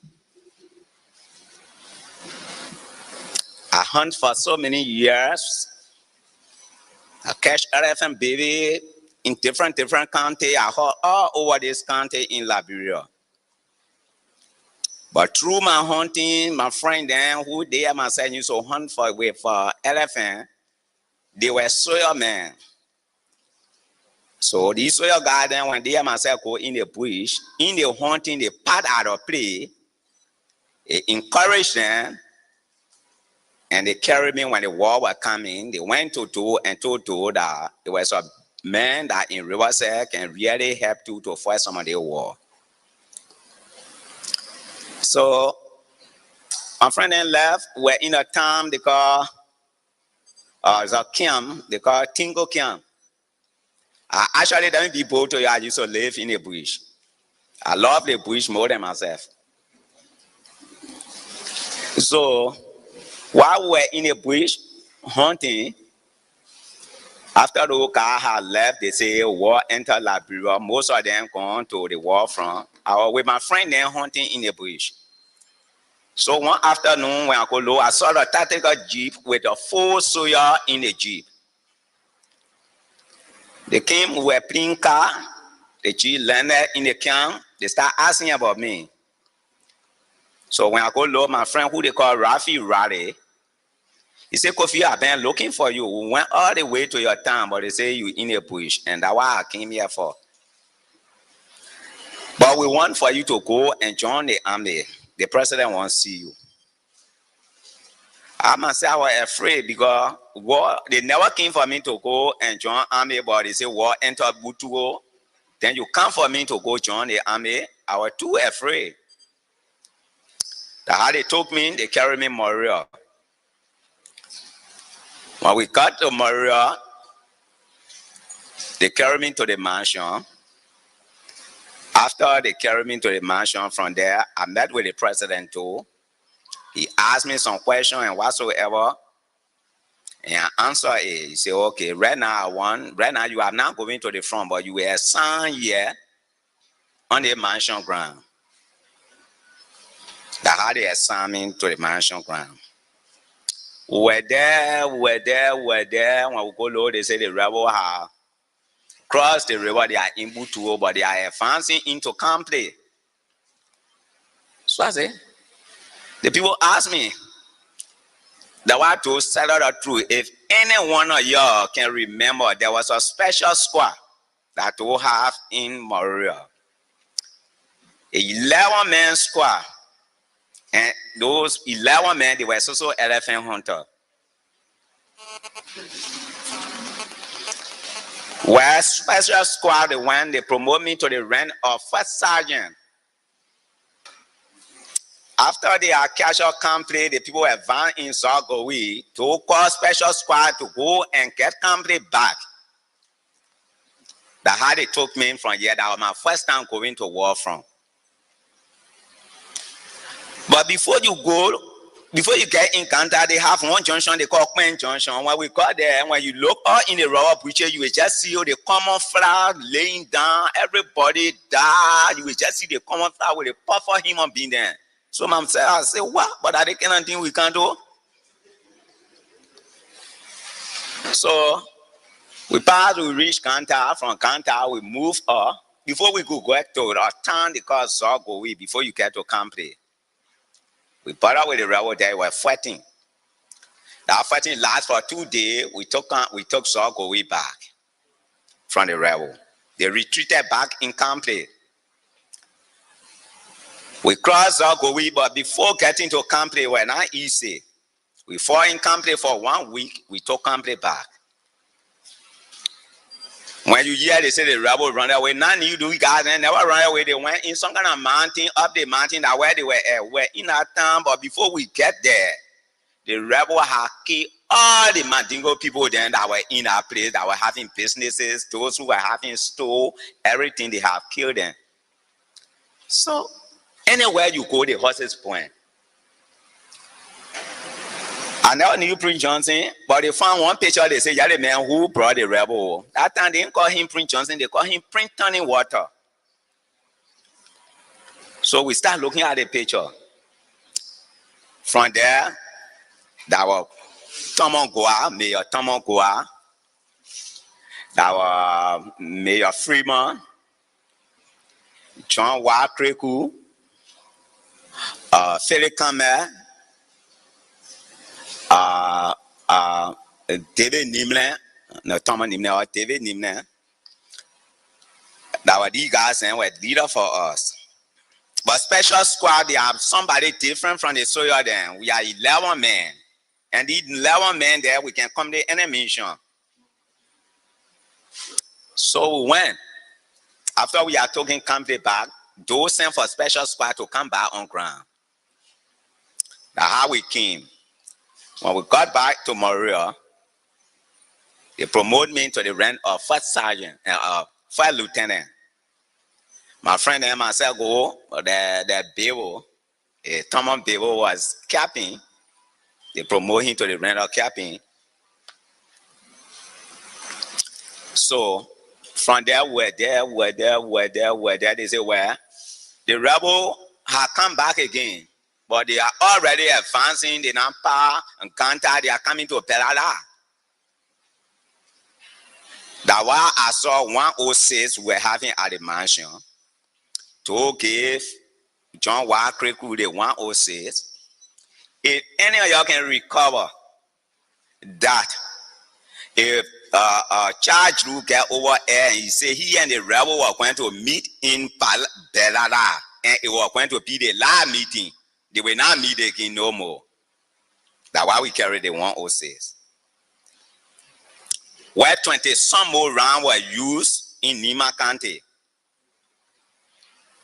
M: I hunt for so many years. I catch elephant baby in different countries. I hunt all over this country in Liberia. But through my hunting, my friend then, who they myself used to hunt with elephant, they were soil men. So these soil guys then, when they myself go in the bush, in the hunting, they part out of play, they encourage them, and they carried me when the war was coming. They went to and told that it was a man that in Riverside can really help to fight some of the war. So my friend then left. We're in a town they call it's a camp, they call Tingo Camp. Actually, them people to I used to live in the bush. I love the bush more than myself. So while we were in the bush hunting, after the car had left, they say war entered Liberia. Most of them gone to the war front. I was with my friend then hunting in the bush. So one afternoon when I go low, I saw a tactical jeep with a full soldier in the jeep. They came, we were playing car. The jeep landed in the camp. They start asking about me. So when I go low, my friend who they call Rafi Raleigh, he said, Kofi, I've been looking for you. We went all the way to your town, but they say you in a bush, and that's why I came here for. But we want for you to go and join the army. The president wants to see you. I must say I was afraid because war, they never came for me to go and join army, but they say war entered Butuo. Then you come for me to go join the army. I was too afraid. That's how they took me, they carried me Moria. When we got to Moria, they carried me to the mansion. After they carried me to the mansion, from there, I met with the president too. He asked me some questions and whatsoever. And I answered it. He said, okay, right now you are not going to the front, but you were assigned here on the mansion ground. That's how they assigned me to the mansion ground. We're there. When we go low, they say the rebel have cross the river, they are in Butuo, but they are advancing into Campley. So I say, the people ask me, the one to settle the truth, if any one of y'all can remember, there was a special squad that we have in MONROVIA. 11-man squad. And those 11 men, they were also elephant hunters. Where special squad, when they promote me to the rank of first sergeant. After they are captured Campley, the people advanced in Zogowe to call special squad to go and get Campley back. That's how they took me from here. That was my first time going to war front. But before you go, before you get in Kanta, they have one junction they call Queen Junction. When we got there, when you look out in the rubber bridge, you will just see the common flag laying down. Everybody died. You will just see the common flag with a puffer human being there. So myself, I say, what? But are there anything we can do? So we passed, we reached Kanta. From Kanta, we moved up. Before we go back to a town they call Zogowe, before you get to Campley. We brought up with the rebel there, we were fighting. That fighting lasted for 2 days. We took Zogowe back from the rebel. They retreated back in Campley. We crossed Zogowe, but before getting to Campley, we were not easy. We fought in Campley for 1 week. We took Campley back. When you hear they say the rebel run away, none you do guys and never run away. They went in some kind of mountain, up the mountain, that where they were in that town. But before we get there, the rebel had killed all the Mandingo people then that were in that place, that were having businesses, those who were having store, everything, they have killed them. So anywhere you go, the horses point. I never knew Prince Johnson, but they found one picture, they say, yeah, the man who brought the rebel. That time they didn't call him Prince Johnson, they call him Prince Turning Water. So we start looking at the picture. From there, that was Tomon Goa, Mayor Tomon Goa. That was Mayor Freeman, John Wakreku, Philip Kamer, David Nimlin, no Thomas Nimlin or David Nimlin. That were these guys and were leader for us. But special squad, they have somebody different from the soldier then. We are 11 men. And these 11 men there, we can come to any mission. So we went. After we are taking Campley back, those sent for special squad to come back on ground. That's how we came. When we got back to MONROVIA, they promoted me to the rank of first sergeant and first lieutenant. My friend and myself go, the Bevo, Thomas Bevo was captain. They promoted him to the rank of captain. So from there, we're there. They say, well, the rebel had come back again. But they are already advancing the Nampa and Kanta, they are coming to Pelada. That's why I saw 106 we're having at the mansion to give John Wakreku the 106. If any of y'all can recover that, if Charge Group get over air and he say he and the rebel were going to meet in Pelada and it was going to be the last meeting. They will not meet again no more. That's why we carry the 106. Where 20 some more rounds were used in Nima County.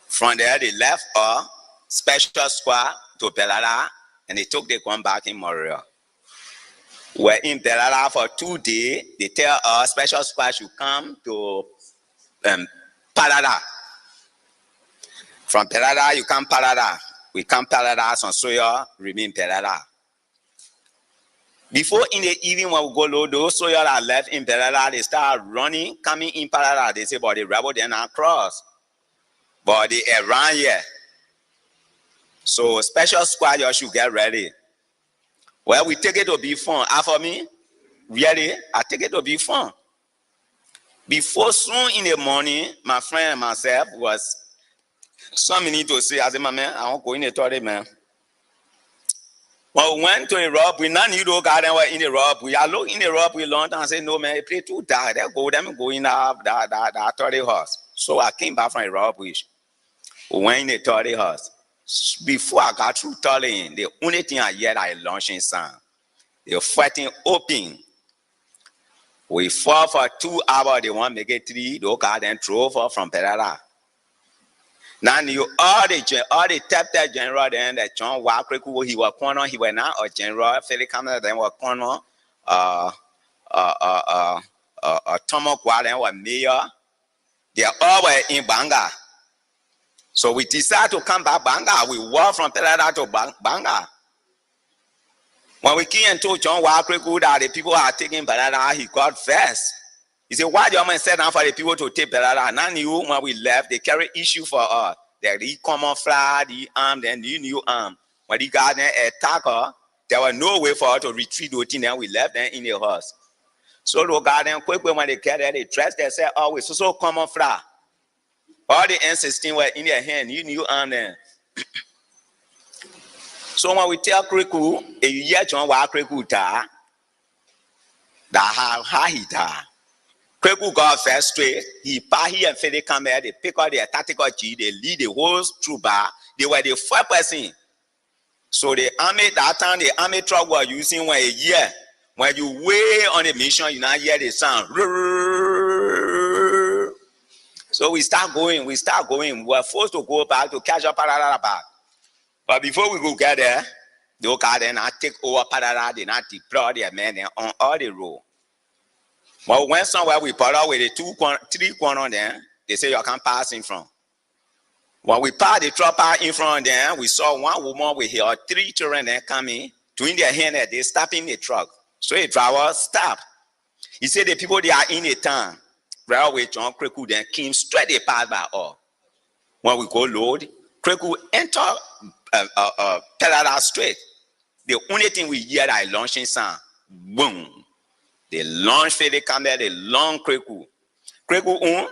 M: From there, they left a special squad to Pelada and they took the gun back in MONROVIA. We're in Pelada for 2 days. They tell us special squad should come to Pelada. From Pelada, you come Pelada. We come Pelada, some soya, remain Pelada. Before in the evening when we go low, those soya that left in Pelada, they start running, coming in Pelada. They say, but the rebel did not cross. But they around here. So special squad, you should get ready. Well, we take it to be fun. After me, really, I take it to be fun. Before soon in the morning, my friend and myself was some need to say, as a man, I won't go in the toilet, man. Well, we went to the rob, we not need to go in the rob. We are looking in the rob, we long and say, no, man, play too dark. They go them going up that toilet house. So I came back from the rob, we went in the toilet house. Before I got through toilet, the only thing I heard I launching sound. They're fighting open. We fought for 2 hours, they want to make it 3, they got then drove off from Perara. Now you all the tap general then that John Wakriku, he was corner, he was not a general, Philip Camera then was corner, Tomo Guaden was mayor. They all were in Banga. So we decided to come back Banga. We walked from Perara to Banga. When we came and told John Wakriku that the people are taking Perara, he got vexed. He said, why do you set down for the people to take Perara? None knew when we left, they carry issue for us. The common flag, the arm, then the new arm. When the got an attacker, there was no way for us to retreat, then we left them in the house. So the garden quick when they carry they dressed, they said, oh, it's so common flag. All the ancestors were in their hand, you knew arm then. So when we tell Kriku, a year John Wakriku ta, that how he ta. Kriku got first straight, he and Fede come here, they pick out their tactical G, they lead the whole troop bar, they were the 4%. So the army, that time the army truck was using when a year, when you way on a mission, you now hear the sound. So we start going, we were forced to go back to catch up Parara back. But before we go get there, the Oka then I take over Parara, they not deploy their men on all the road. But when somewhere we put out with the 3 corner there, they say you can't pass in front. When we passed the trapper in front there, we saw one woman with her 3 children there coming, doing their hand there, they stopping the truck. So the driver stopped. He said the people they are in the town. Railway John Kriku then came straight they pass by all. When we go load, Kriku enter Perara straight. The only thing we hear that launching sound, boom. They launched Fede Campbell, they launched Kriku. Kriku,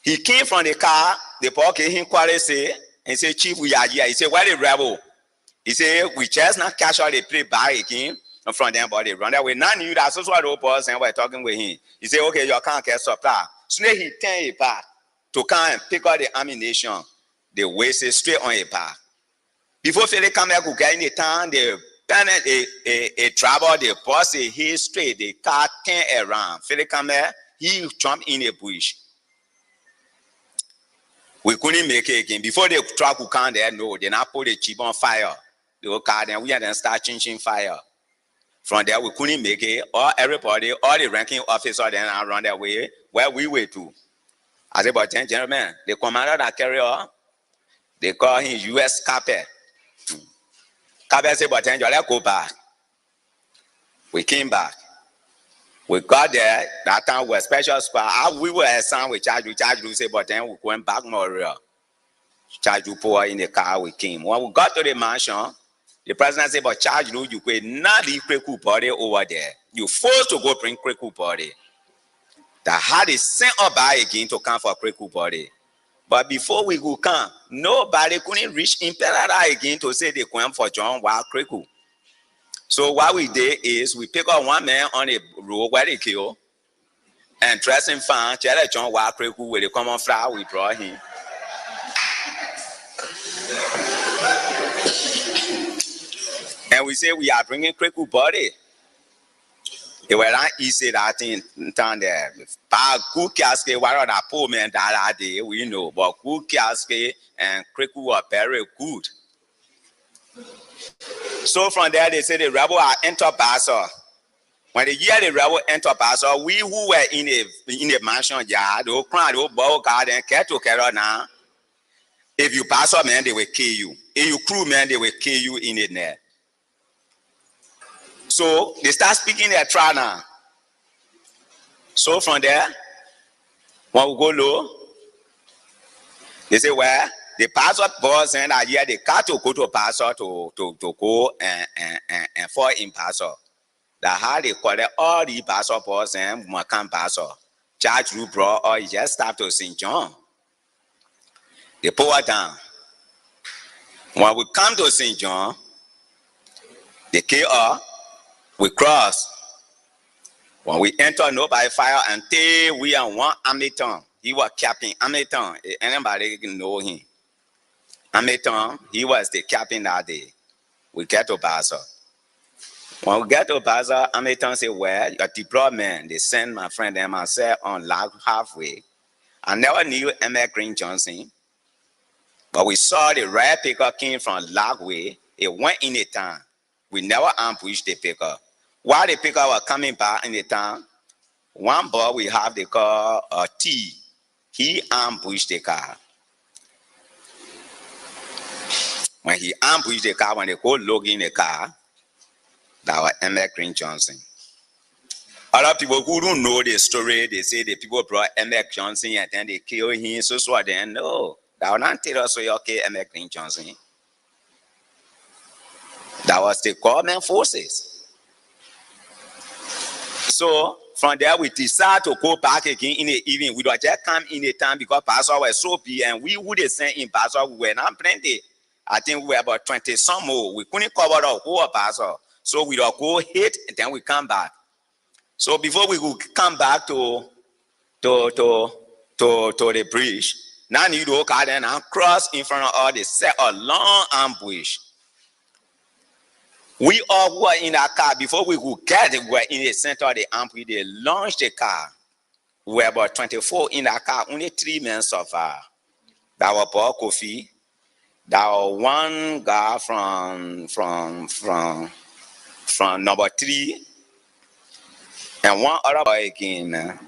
M: he came from the car, the pocket him quarry say, and say, Chief, we are here. He said, where the rebel? He said, we just not catch all the play back again from them, but they run that way. None knew that, so what the boss and we're talking with him. He said, okay, you can't get supply. So then he turned a path to come and pick up the ammunition. They wasted straight on a path. Before Fede Campbell could get in the town, they a trouble, they bust a hill straight, the car turned around. Fede Campbell, he jumped in a bush. We couldn't make it again. Before the truck would come there, no, they not put the jeep on fire. The car, then we had to start changing fire. From there, we couldn't make it. All everybody, all the ranking officers then around their way where we were to. I said, but 10 gentlemen, the commander that carry on, they call him U.S. Carpet. Carpet said, but 10 let's go back. We came back. We got there, that time was special squad. We were assigned with charge, we say, but then we went back more real. Charge you pour in the car, we came. When we got to the mansion, the president said, but charge you could not leave Kriku body over there. You forced to go bring Kriku body. That had it sent up by again to come for Kriku body. But before we could come, nobody couldn't reach Imperator again to say they come for John Wild Kriku. So what we did is we pick up one man on the road where they kill and dress him fine, tell John Wild Kriku with the common flower, we draw him. And we say we are bringing Kriku body. They were not easy that in town there. But Kukiaske, what are the poor men that day, we know. But Kukiaske and Kriku were very good. So from there, they say the rebel are enter Bassa. When they hear the rebel enter Bassa, we who were in a mansion yard, they cry, they bow garden, cattle carry now. If you pass up, man, they will kill you. If you crew, man, they will kill you in it there. So they start speaking their trial now. So from there, when we go low, they say, well, the pastor boss and I hear the car to go to pastor to go and fall in pastor. That how they call it all the pastor boss and Macan pastor. Charge Route bro, or he just stopped to St. John. They pull her down. When we come to St. John, they kill her, we cross. When we enter, nobody fire until we are one Hamilton. He was captain Hamilton. Anybody can know him. Hamilton, he was the captain that day. We get to Basel. When we get to Basel, Hamilton said, well, your deployment, they send my friend and myself on lag halfway. I never knew Emmett Green Johnson, but we saw the red pickup came from Lagway. It went in the town. We never ambushed the pickup. While the pickup was coming back in the town, one boy we have, they call T. He ambushed the car. When he ambushed the car, when they go look in the car, that was Emmett Green Johnson. Other people who don't know the story, they say the people brought Emmett Johnson and then they killed him. So then, no. That was not tell us so okay, Emmett Green Johnson. That was the government forces. So from there, we decided to go back again in the evening. We don't just come in the town because Basel was so big, and we would have sent in Basel. We were not plenty. I think we were about 20 some more. We couldn't cover the whole Basel. So we don't go hit, and then we come back. So before we could come back to the bridge, now you look at them and cross in front of us. They set a long ambush. We all were in that car. Before we could get it, we were in the center of the ambush. They launched the car. We were about 24 in that car. Only 3 men survived. That was Paul Kofi. That was one guy from number 3. And one other boy again.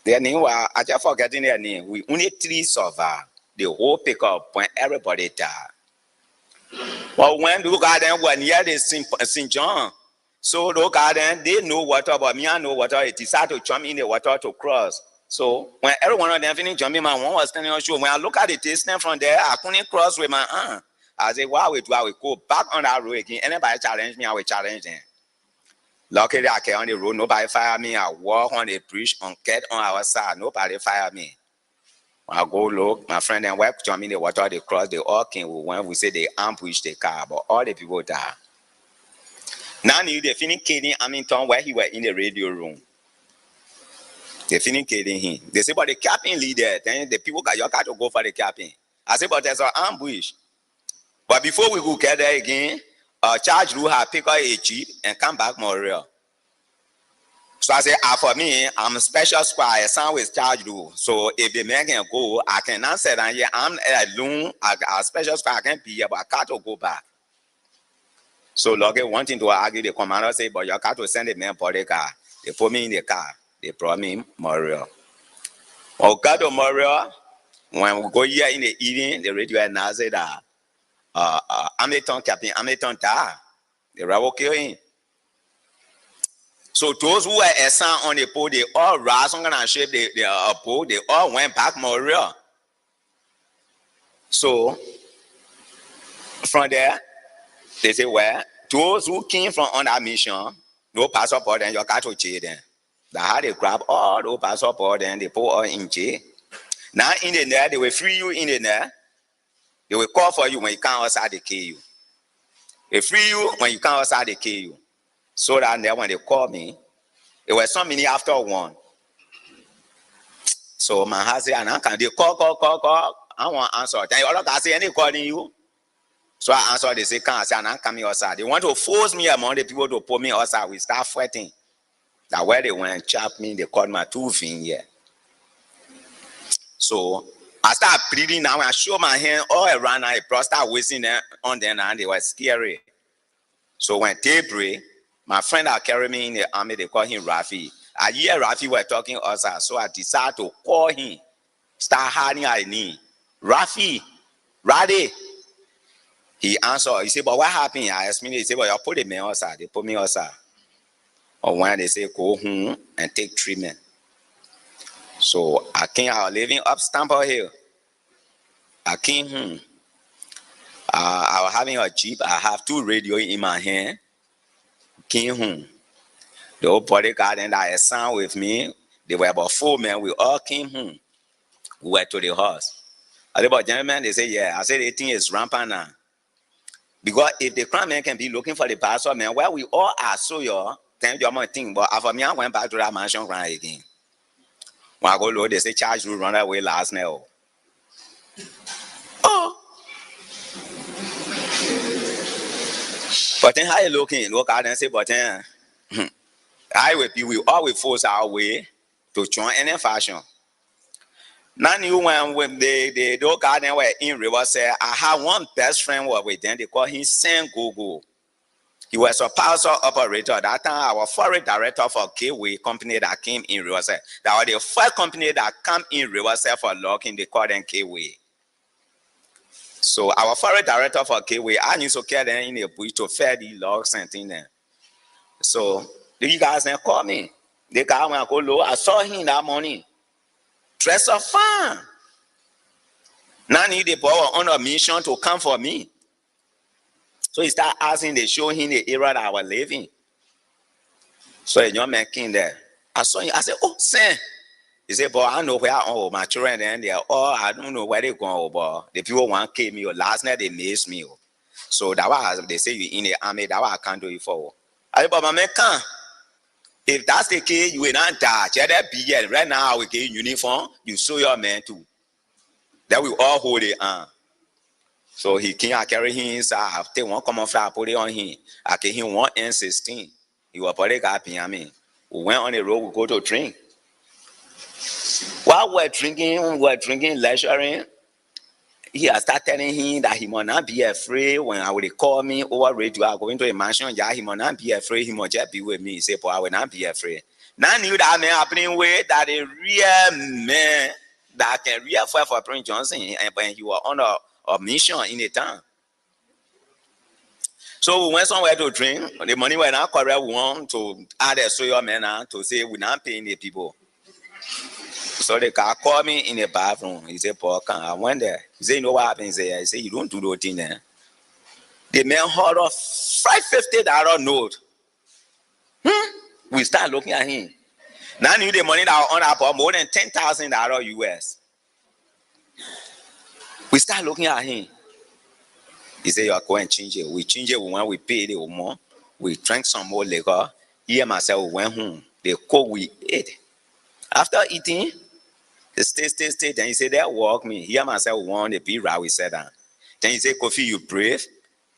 M: Their name was, I just forgetting their name. We only 3 survived. The whole pickup when everybody died. But when the garden were near the St. John, so the garden, they know water, but me I know water. It decided to jump in the water to cross. So when every one of them finished jumping, my one was standing on shore. When I look at the distance from there, I couldn't cross with my arm. I said, "Why we do? I will go back on that road again. Anybody challenge me, I will challenge them." Luckily, I came on the road. Nobody fired me. I walk on the bridge on get on our side. Nobody fired me. When I go look, my friend and wife jump in the water. They cross. They all came. When we say they ambushed the car, but all the people died. Now they finish killing Hamilton where he was in the radio room. They finish killing him. They say, but the captain leader. Then the people got to go for the captain. I said, but there's an ambush. But before we could get there again, Charge Route had picked up a jeep and come back MONROVIA. So I said, for me, I'm a special squad. I sound with Charge Route. So if the man can go, I cannot say that here. I'm alone. A special squad, I can't be here, but I got to go back. So lucky wanting to argue, the commander said, but you got to send the man for the car. They put me in the car. They brought me MONROVIA. When we got to MONROVIA, when we go here in the evening, the radio announced that Hamilton, Captain Hamilton died. They were killing him. So those who were assigned on the pole, they all rise on and shape the pole. They all went back MONROVIA. So from there, they say, well, those who came from on that mission, no passport, and you got to jail them. That's how they grab all those passport and they put all in jail. Now in the net, they will free you in the net. They will call for you when you come outside, they kill you. They free you when you come outside, they kill you. So that there, when they call me, it was some minutes after 1. So my husband and I they call. I want to answer. Then all of us say, any calling you? So I answer, they say, can't say, I'm coming outside. They want to force me among the people to put me outside. We start fighting. That where they went and chop me, they called my 2 fingers. So I start bleeding now. I show my hand all around. I start wasting them on them, and they were scary. So when daybreak, my friend that carried me in the army, they call him Rafi. I hear Rafi were talking outside, so I decided to call him. Start hiding at knee. Rafi, Rade. He answered. He said, but what happened? I asked me. He said, well, you put the man outside. They put me outside. Or when they say, go home and take treatment. So I came out living up Stamford Hill. I came home. I was having a Jeep. I have 2 radios in my hand. Came home. The old bodyguard and I assigned with me. They were about 4 men. We all came home. We went to the house. I said, but gentlemen, they say, yeah. I said, the thing is rampant now. Because if the crime man can be looking for the pastor, man, where we all are, so you then you might think, but after me, I went back to that mansion ground again. When I go low, they say, charge will run away last night. Oh. But then how you looking? Look out and say, but then I will always force our way to join any fashion. Now you when they do garden were in River say I have one best friend was with them, they call him Saint Gogo. He was a parcel operator. At that time, our foreign director for K-Way company that came in River say that was the first company that came in River say for locking, they call them K-Way. So our foreign director for K-Way, I used to carry them in a bush to fair the logs and things there. So these guys then call me. They got when I go low. I saw him that morning. Dress up fine. Now need the boy on a mission to come for me. So he start asking, they show him the era that I was living. So a young man came there. I saw him. I said, oh, Sam. He said, boy, I know where all my children and they are all, I don't know where they go, boy. The people want to kill me. Last night they missed me. So that was, they say you in the army, that was I can't do it for. I said, but my man can't. If that's the case, you will not die. Right now, I will get uniform. You show your man too. That will all hold it on. So he came, I carry him inside. I take one common fly, I put it on him. I gave him 1N16. He was probably got behind me. We went on the road, we go to drink. While we're drinking, lecturing, he started telling him that he must not be afraid. When I would call me over radio, I go into a mansion, yeah, he must not be afraid. He must just be with me. He said, boy, I will not be afraid. Now I knew that man happening with that a real man that can real fight for Prince Johnson, and when he was on a mission in the town. So we went somewhere to drink. The money went out correct one to add a soil man to say we're not paying the people. So the guy called me in the bathroom. He said, Paul, I went there. He said, you know what happens there? He said, you don't do those things there. The man hauled off $550 note. We start looking at him. Now I knew the money that was on our more than $10,000 US. We start looking at him. He said, you are going to change it. We change it when we pay the more. We drank some more liquor. He and myself went home. The cook we ate. After eating, he stay. Then he said, that walk me. He and myself won the beer right. We sat down. Then he said, Kofi, you brave?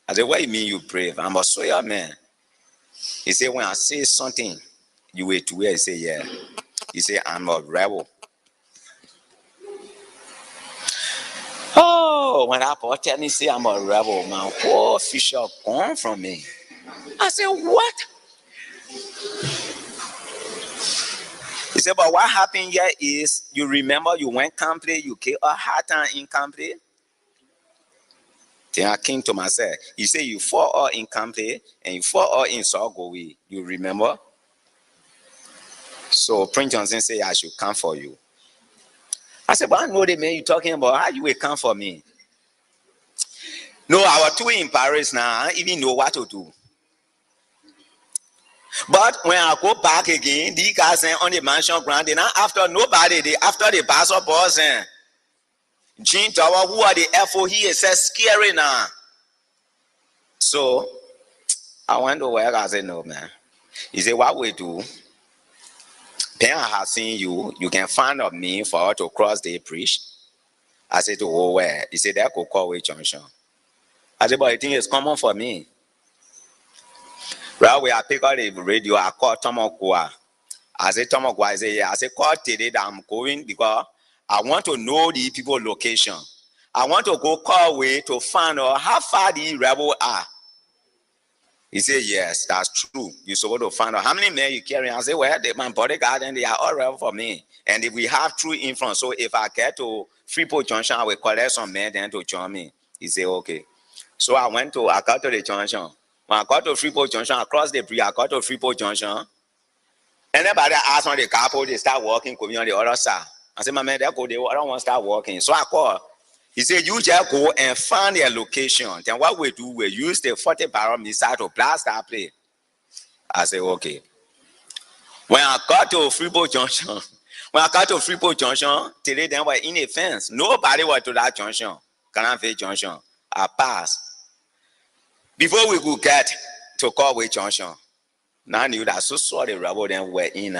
M: I said, what do you mean you brave? I'm a soya man. He said, when I say something, you wait to where? He said, yeah. He said, I'm a rebel. Oh, when I tell me, say I'm a rebel, man, whole Fisher gone from me. I said, what? He said, but what happened here is, you remember you went camping, you came a hard time in camping. Then I came to myself. He said, you fought all in camping and you fought all in Sogowe. You remember? So Prince Johnson said, I should come for you. I said, but I know the man you're talking about. How you will come for me? No, I was too in Paris now. I even know what to do. But when I go back again, these guys on the mansion ground, they not after nobody. They after the pastor boss and Jean Tower, who are the FO, he is scary now. So I went to work. I said, no, man. He said, what we do? Then I have seen you. You can find a me for her to cross the bridge. I said, oh, where? He said, that could call way junction. I said, but I think it's common for me. Right away, I pick up the radio. I call Tomokwa. I said, Tomokwa. I said, yeah. I said, call today that I'm going because I want to know the people location. I want to go call away to find out how far the rebels are. He said, yes, that's true. You're supposed to find out how many men you carry. I said, well, my bodyguard and they are all rebels for me. And if we have true influence, so if I get to Freeport Junction, I will collect some men then to join me. He said, okay. So I got to the junction. When I got to Freeport Junction, I crossed the bridge, I got to Freeport Junction. Anybody asked on the couple, they start walking, coming on the other side. I said, my man, they go, I don't want to start walking. So I called. He said, you just go and find their location. Then what we do, we use the 40 barrel missile to blast that place. I said, okay. When I got to Freeport Junction, When I got to Freeport Junction, today they were in a fence. Nobody was to that junction. Cananfe Junction. I passed. Before we could get to Callaway Junction, now I knew that so sorry the rebel then were in.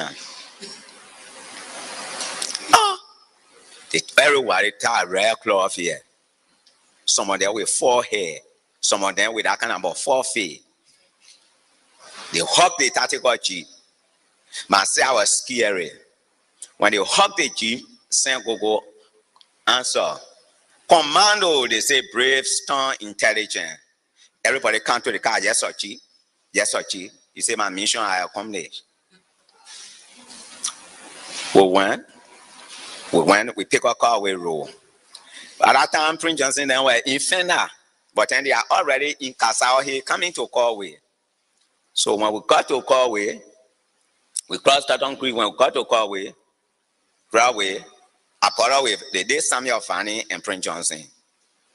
M: They very worried, tie rare cloth here. Some of them with 4 hair. Some of them with that kind of 4 feet. They hugged the tactical jeep. Myself was scary. When they hugged the jeep, Saint Gogo answer. Commando, they say brave, stern, intelligent. Everybody come to the car, yes or chief. Yes or chief. You say my mission I accomplished. We pick a car, we roll. At that time, Prince Johnson then were in Fender. But then they are already in Casao here coming to Callaway. So when we got to Callaway, we crossed Taton Creek. When we got to Callaway, Broadway, Apollo, they did Samuel Fanny and Prince Johnson.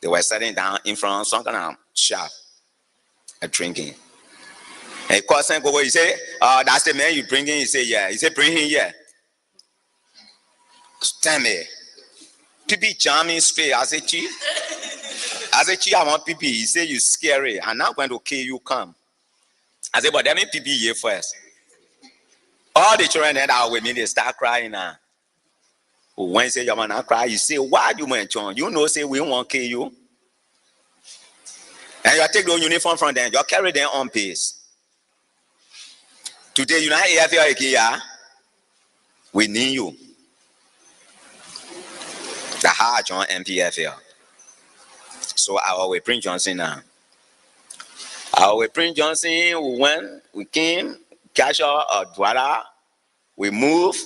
M: They were sitting down in front of some kind of shop and drinking. And he called Saint Gogo, he said, that's the man you bringing? He said, yeah. He said, bring him here. Tell me. Pipi charming straight. I said, Chief. I want Pipi. He said, you scary. I'm not going to kill you, come. I said, but let me Pipi here first. All the children that are with me, they start crying now. When you say you want to cry, you say, why you went John? You know, say we won't kill you. And you take the uniform from them, you carry them on pace. Today, you know, here, we need you. The hard John MPFL. So I will Prince Johnson now. I will Prince Johnson, we went, we came, cash out or Dwara, we move.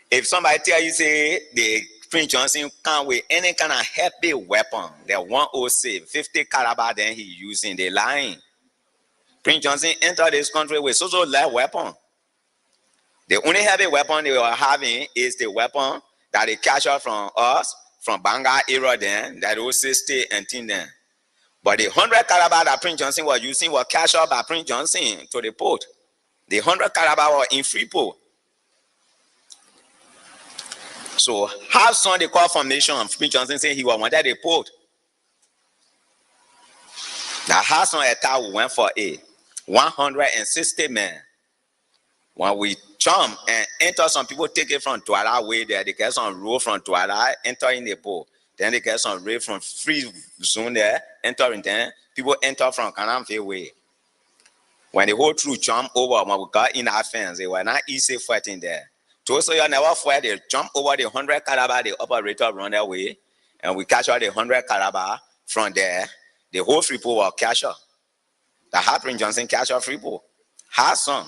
M: If somebody tell you, say, the Prince Johnson come with any kind of heavy weapon, the 106, 50 caliber, then he using, the lying. Prince Johnson entered this country with so light weapon. The only heavy weapon they were having is the weapon that they catch out from us, from Banga era then, that was 60 and 10 then. But the 100 caliber that Prince Johnson was using was catch out by Prince Johnson to the port. The 100 caliber was in Freeport. So, how soon they call formation, Prince Johnson saying he wanted a port. Now, how soon attack went for a 160 men. When we jump and enter, some people take it from Douala way there. They get some road from Douala, enter in the port. Then they get some rail from free zone there, enter in there. People enter from Cananfe way. When the whole troop jump over, when we got in our fence, they were not easy fighting there. So you never fight, they jump over the 100 caliber, the operator run their way, and we catch out the 100 caliber from there. The whole Freeport will catch up. The Prince Johnson catch up Freeport. Hard song.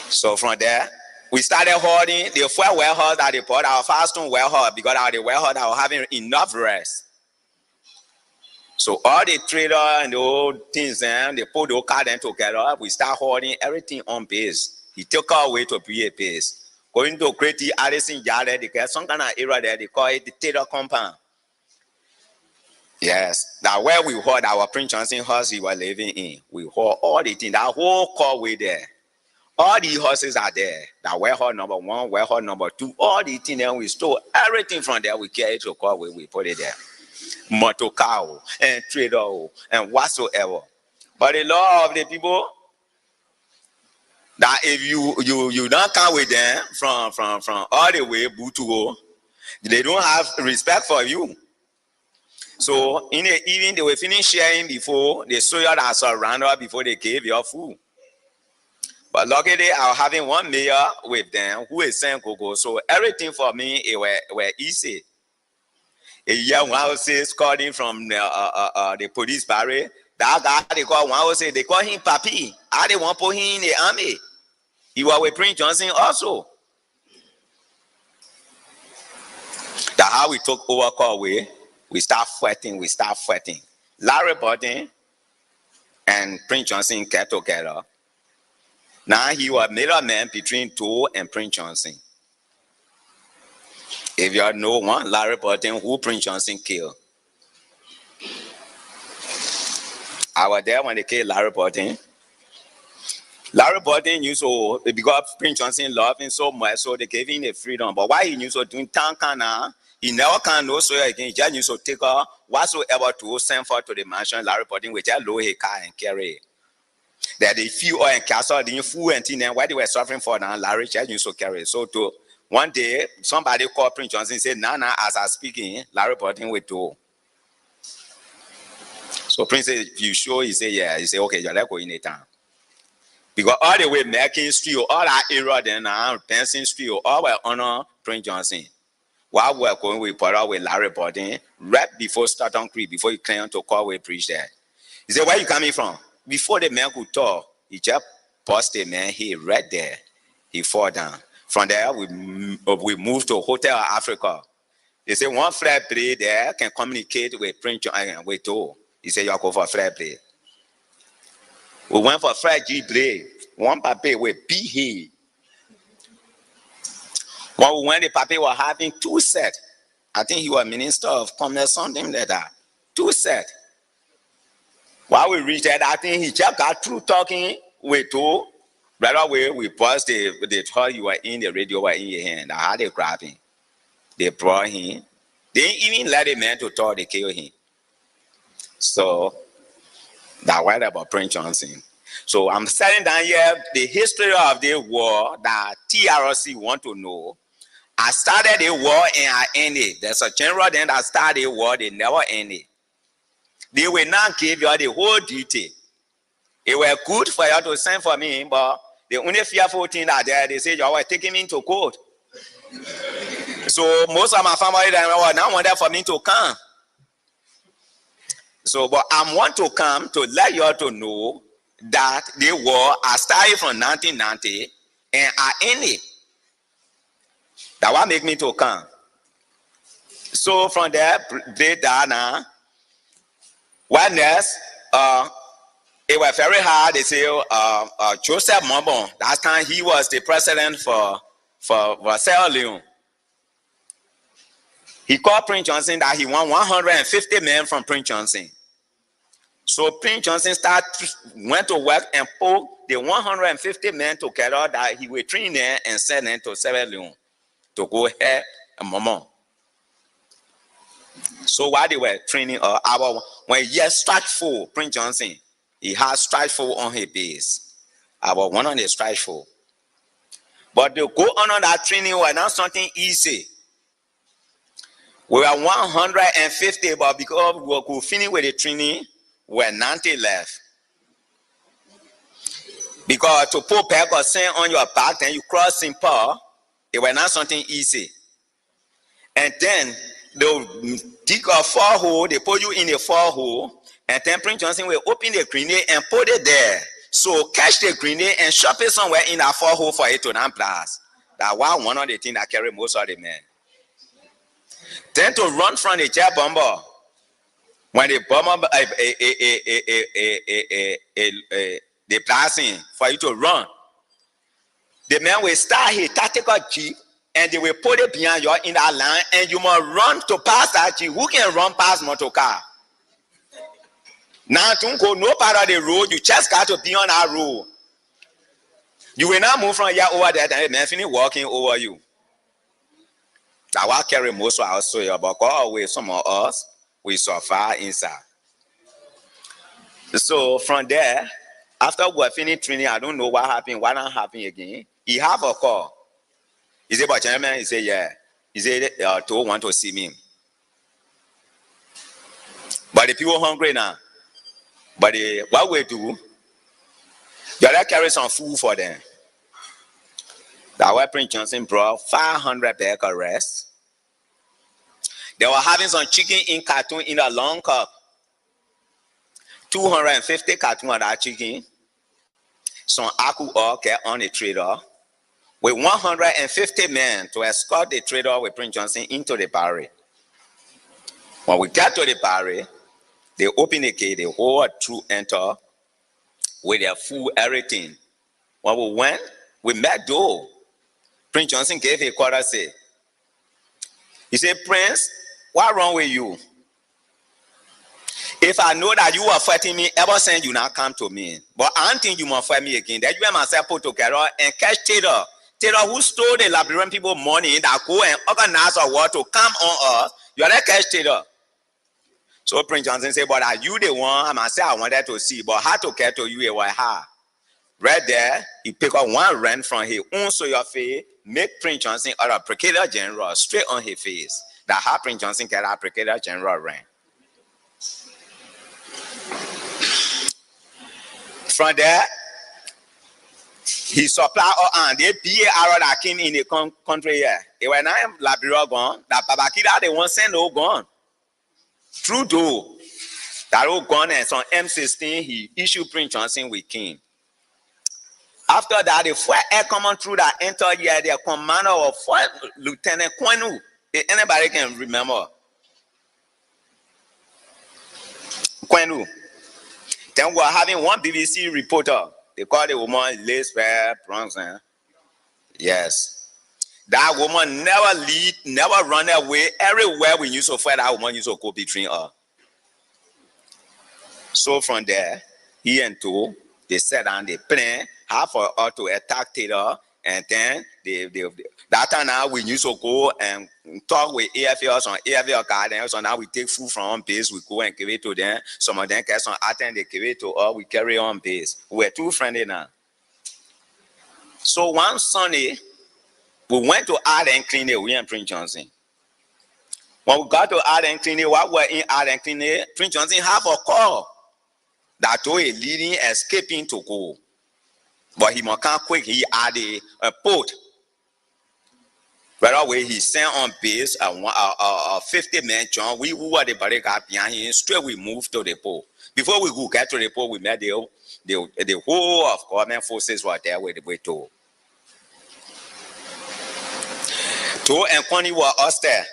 M: So from there, we started holding the 4 warehouse that they put our Firestone warehouse because our warehouse that were having enough rest. So all the trader and the old things, and they put the car then together. We start holding everything on base. He took our way to be a base. Going to create the Addison Yard, they get some kind of area there, they call it the Taylor Compound. Yes, that where we hold our Prince Johnson house he was living in. We hold all the things, that whole causeway there. All the horses are there. That warehouse number 1, warehouse number 2, all the things there, we store everything from there, we carry it to causeway, we put it there. Motor car and trader and whatsoever. But the law of the people, that if you don't come with them from all the way Butuo, they don't have respect for you. So in the evening they will finish sharing before they saw you that surrender before they gave your food. But luckily I was having one mayor with them who is saying Gogo. So everything for me it were easy. A year 106 called in from the police barrier. That guy they call 106, they call him Papi. I didn't want to put him in the army. He was with Prince Johnson also. That's how we took over Callaway. We start fighting. Larry Burton and Prince Johnson get together. Now he was middleman between Toll and Prince Johnson. If you know one, Larry Burton, who Prince Johnson killed. I was there when they killed Larry Burton. Larry Borden used to, because Prince Johnson loved him so much, so they gave him the freedom. But why he used to do tank he never can know so again. He just used to take her whatsoever to send for to the mansion. Larry Borden would just load his car and carry it. That they few oil and castle, the food and thing, and what they were suffering for now, Larry just used to carry it. So to one day, somebody called Prince Johnson and said, Nana, as I speaking, Larry Borden will do. So Prince said, you sure? He said, yeah. He said, okay, you're not going in town. Because all the way making street, all that area then now, dancing street, all were honor Prince Johnson. While we were going with Paul with Larry Borden, right before Staton Creek, before he came to call we preach there. He said, where you coming from? Before the man could talk, he just busted man, he right there. He fall down. From there, we moved to Hotel Africa. They say one flag play there can communicate with Prince Johnson with Joe. He said, you go for flag play. We went for Fred G. Blade. One papi with B. When we went, the papi was having 2 sets. I think he was Minister of Commerce, something like that. 2 sets. While we reached that, I think he just got through talking with two. Right away, we paused they told you were in the radio, were in your hand. I had a grab him. They brought him. They didn't even let a man to talk, they killed him. So, that was about Prince Johnson. So I'm setting down here the history of the war that TRC want to know. I started a war and I ended. There's a general then that started a war, they never ended. They will not give you the whole detail. It was good for you to send for me, but the only fearful thing that they say you were taking me to court. So most of my family were now wanted for me to come. So, but I want to come to let you all to know that the war I started from 1990 and I ended. That what make me to come. So from there, they down. One next, it was very hard. They say Joseph Mambon. That time he was the president for Sierra Leone. He called Prince Johnson that he won 150 men from Prince Johnson. So Prince Johnson went to work and pulled the 150 men together that he would train them and send them to Sierra Leone to go here and Mambon. So while they were training, when he had Strikeful, Prince Johnson, he had Strikeful on his base. I was one of the Strikeful. But to go on that training was not something easy. We were 150, but because we could finish with the training, we were 90 left. Because to put back or sand on your back, then you cross St. Paul, it was not something easy. And then they'll dig a 4-hole, they put you in a 4-hole, and then Prince Johnson will open the grenade and put it there. So catch the grenade and shove it somewhere in that 4-hole for it to not blast. That's one of the things that carry most of the men. Then to run from the jet bomber, when the bomber the blasting for you to run, the man will start his tactical jeep and they will put it behind you in that line and you must run to pass that jeep. Who can run past motor car? Now don't go no part of the road, you just got to be on that road. You will not move from here over there and the man finish walking over you. That will carry most of our story, but always some of us, we survive inside. So from there, after we finished training, I don't know what happened, what not happened again. He have a call. He said, but gentlemen, he said, yeah. He said, to want to see me. But the people hungry now. But what we do, you gotta carry some food for them. That way Prince Johnson brought 500 bag of rice. They were having some chicken in cartoon in a long cup. 250 cartoon of that chicken. Some aku oil on the trader. With 150 men to escort the trader with Prince Johnson into the barrel. When we got to the barrel, they opened the gate, the whole troop enter with their food, everything. When we went, we met Joe. Prince Johnson gave a quarter say. He said, Prince, what's wrong with you? If I know that you are fighting me, ever since you now come to me. But I don't think you must fight me again. That you and myself put together and catch Taylor. Taylor who stole the Liberian people money that go and organize a war to come on us. You are not catch Taylor. So Prince Johnson said, but are you the one? I must say I wanted to see, but how to get to you? It was hard. Right there, he pick up one rand from his own so your face, make Prince Johnson out of Brigadier General straight on his face. That how Prince Johnson get a Brigadier General rank. From there, he supplied all they be arrow that came in the country here. It was not Liberia gone. That Babakida they won't send no gun. Trudeau, that old gun and some M16, he issued Prince Johnson with King. After that, the four air command through that enter here, the commander of Fort Lieutenant Kwenu. If anybody can remember. Kwenu. Then we are having one BBC reporter. They call the woman Lisbeth Bronson. Yes. That woman never lead, never run away. Everywhere we used to fight, that woman used to go between her. So from there, he and two, they sat down, they plan how for her to attack Taylor. And then that time now we used to go and talk with AFLs on AFL gardens. So now we take food from base, we go and give it to them. Some of them get some attend, they give it to us, we carry on base. We're too friendly now. So one Sunday, we went to Art and Clean Day, we and Prince Johnson. When we got to Art and Clean Day, while we were in Art and Clean Day, Prince Johnson have a call that told a leading escaping to go. But he must come quick. He had a port. Right away, he sent on base a 50-man John. We who were the barricade behind him. Straight we moved to the port. Before we could get to the port, we met the whole of government forces were there with the way to. To and Connie were us there.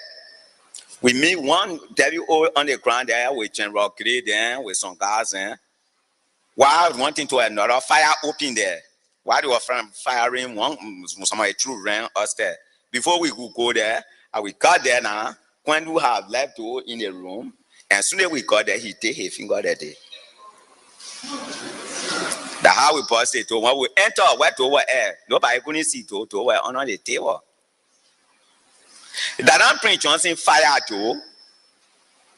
M: We meet one WO on the ground there with General Gray there with some guys there. While wanting to another fire open there. While they were firing one, somebody threw ran us there. Before we could go there, and we got there now, when we have left to in the room, and soon as we got there, he take his finger that day. That's how we busted to when we enter, went over air. Nobody couldn't see to were under the table. That Prince Johnson fired to.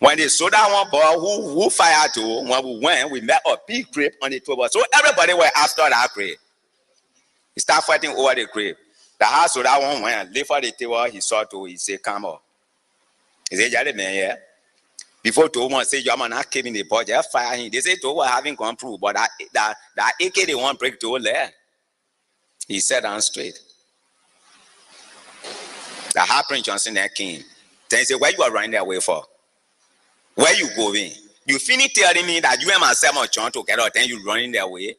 M: When they saw that one boy who fired to, when we went, we met a big grape on the table. So everybody were after that grape. He started fighting over the grape. The house so that one went, left for the table, he saw to, he said, come on. He said, yeah, man, yeah. Before to one say, your man not came in the boy, just fire him. They said to were having gone through, but that AK they won't break to there. He sat down straight. The half Prince Johnson that came. Then he said, where you are running away for? Where you going? You finish telling me that you and myself are trying together, then you running their way.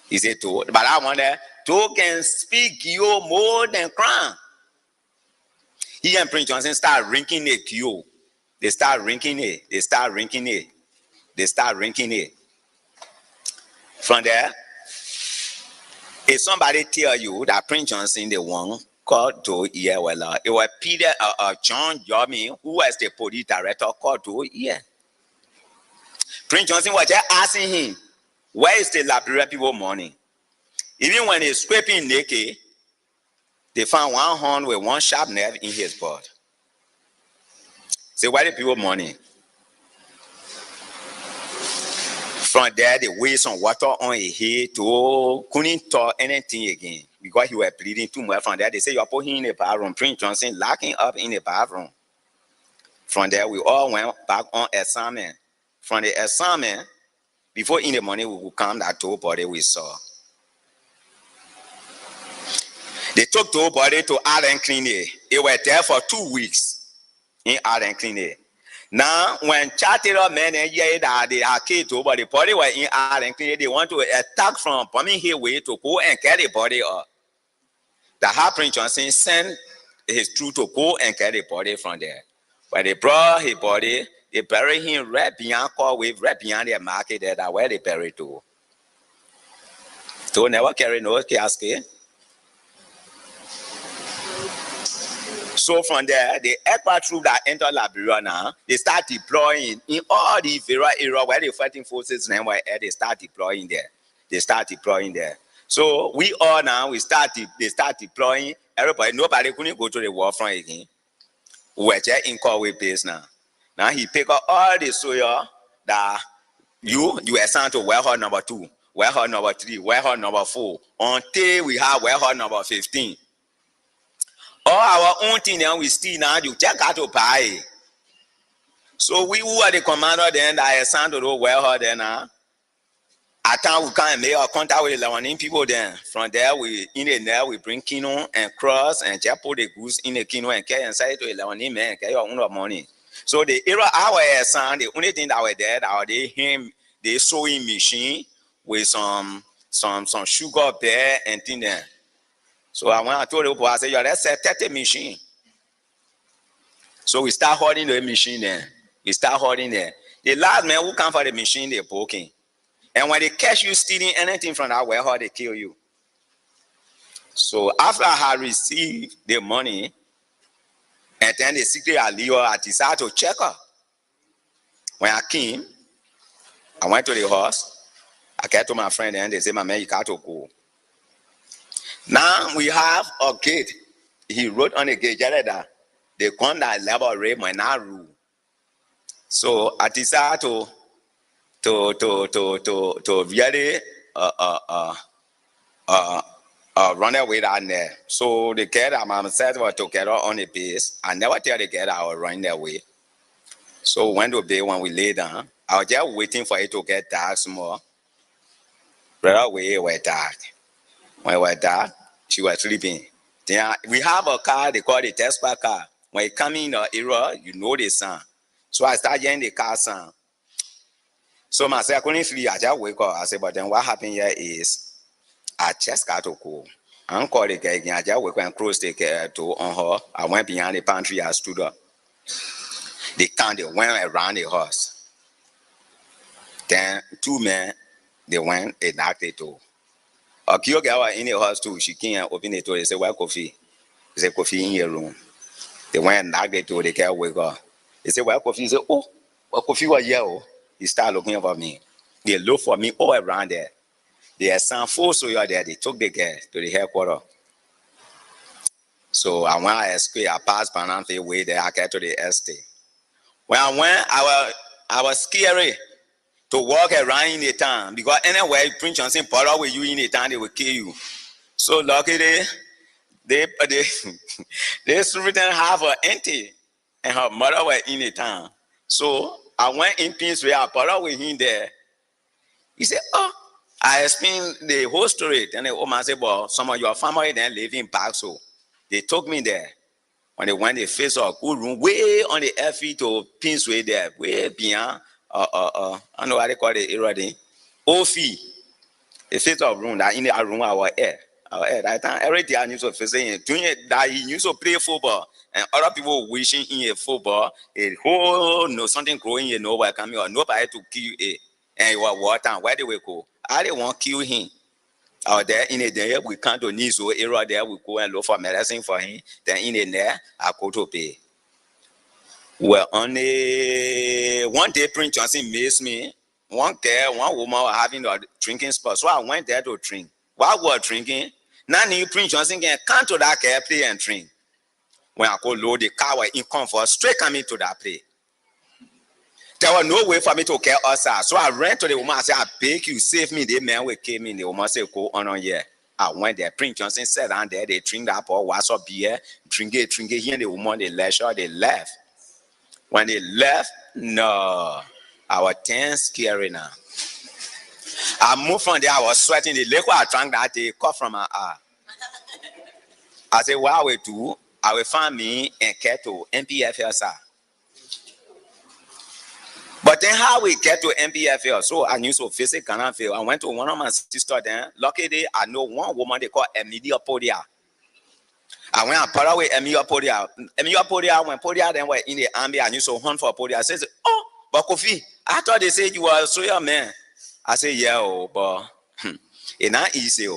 M: He said, to, but I wonder, to can speak you more than crown. He and Prince Johnson start ranking the Q. They start ranking it. They start ranking it. They start ranking it. From there, if somebody tell you that Prince Johnson the one called to here, well, it was Peter John Yomi, who was the police director, called to here. Prince Johnson was just asking him, where is the Liberia people money? Even when he's scraping naked, they found one horn with one sharp nerve in his butt. Say, where the people money? From there, they waste some water on his head to couldn't talk anything again because he was bleeding too much. From there, they say, you put him in the bathroom. Prince Johnson locking up in the bathroom. From there, we all went back on assignment. From the assignment, before in the morning, we would come that tow body we saw. They took tow body to Art and Clean Day. It was there for 2 weeks in Art and Clean Day. Now, when charted men and that they are killed to, but the body was in Art and Clean Day, they want to attack from Bombing Hill way to go and get the body up. The half Prince Johnson sent his troop to go and get the body from there. When they brought his body, they buried him right beyond Corwave, right beyond the market there, that where they buried to. So never carry no casket. So from there, the aircraft troop that enter Liberia now, they start deploying in all the various areas where the fighting forces and where they start deploying there. They start deploying there. So we all now, they start deploying. Everybody, nobody couldn't go to the war front again. We're just in Corway base now. Now he pick up all the soldiers that you assigned to warehouse number 2, warehouse number 3, warehouse number 4, until we have warehouse number 15. All our own thing now we still now you just got to buy. So we who are the commander then that assigned to the warehouse then now. At time we can make a contact with the Lebanese people then. From there we we bring kino and cross and just put the goods in the kino and carry inside to the Lebanese man get your own money. So the era our son, the only thing that were there that they sewing machine with some sugar there and thing there. So when I told the people, I said, "Yo, that's a 30 machine." So we start holding the machine there. We start holding there. The last man who come for the machine, they poking. And when they catch you stealing anything from that warehouse, they kill you. So after I had received the money, and then the secret I decided to check her. When I came, I went to the house. I came to my friend and they said, "My man, you got to go." Now we have a gate. He wrote on the gate that they come that level rate might not rule. So I decided to really run away down there. So the girl that mom said was to get her on the base. I never tell the girl I was running away. So when the day when we lay down, I was just waiting for it to get dark some more. Right away it was dark. When it was dark, she was sleeping. Then we have a car, they call it the Tesla car. When you come in the area, you know the sound. So I started hearing the car sound. So myself, I couldn't sleep. I just wake up. I said, but then what happened here is I just got to go. I don't call the guy again. I just wake up and close the door on her. I went behind the pantry. I stood up. They went around the house. Then 2 men, they went and knocked the door. A cute girl in the house too. She came and opened the door. They said, "Where coffee?" They said, "Coffee in your room." They went and knocked the door. The girl wake up. They said, "Where coffee?" He said, "Oh, what coffee was here?" He started looking for me. They looked for me all around there. They had some 4 soldiers there. They took the girl to the headquarters. So I went, I escaped. I passed Bananfe way there. I got to the estate. When I went, I was scary to walk around in the town because anywhere Prince Johnson bother with you in the town, they will kill you. So luckily, they superintendent have her auntie and her mother were in the town. So I went in peace with her, bother with him there. He said, "Oh," I explained the whole story. And the old man said, "Well, some of your family then live in Park, so they took me there. When they went, they faced a good room way on the FE to Pinsway there, way beyond. I know what they call the area there. Ofi. They faced a room that in that room our air. That time every day I used to face it. Doing it that he used to play football, and other people wishing in a football. A whole something growing you know where coming or nobody to kill it. And you are water. Where they will go? I didn't want to kill him. Out there in a day, we can't do Nizo area there. We go and look for medicine for him. Then in the there, I go to pay. Well, only one day, Prince Johnson missed me. One woman was having a drinking spot, so I went there to drink. While we were drinking, now Prince Johnson can come to that car play and drink. When I go load the car, was in comfort, straight coming to that place. There was no way for me to get outside. So I ran to the woman. I said, "I beg you, save me." The man who came in, the woman said, "Go on here." I went there. Prince Johnson sat down there. They drink that pour, wash up beer, drink it. Here the woman, they left. When they left, no, I was tense, scary now. I moved from there. I was sweating. The liquor I drank that day cut from my eye. I said, "What I will do? I will find me and get to MPFL, sir." But then how we get to MPFL? So I knew so visit Cananville. I went to one of my sisters there. Luckily, I know one woman they call Emilia Podia. I went and parted with Emilia Podia. Emilia Podia, when Podia then were in the army, I knew so hunt for Podia. I said, "Oh, but Kofi, I thought they said you were a soldier man." I said, "Yeah, but it's not easy.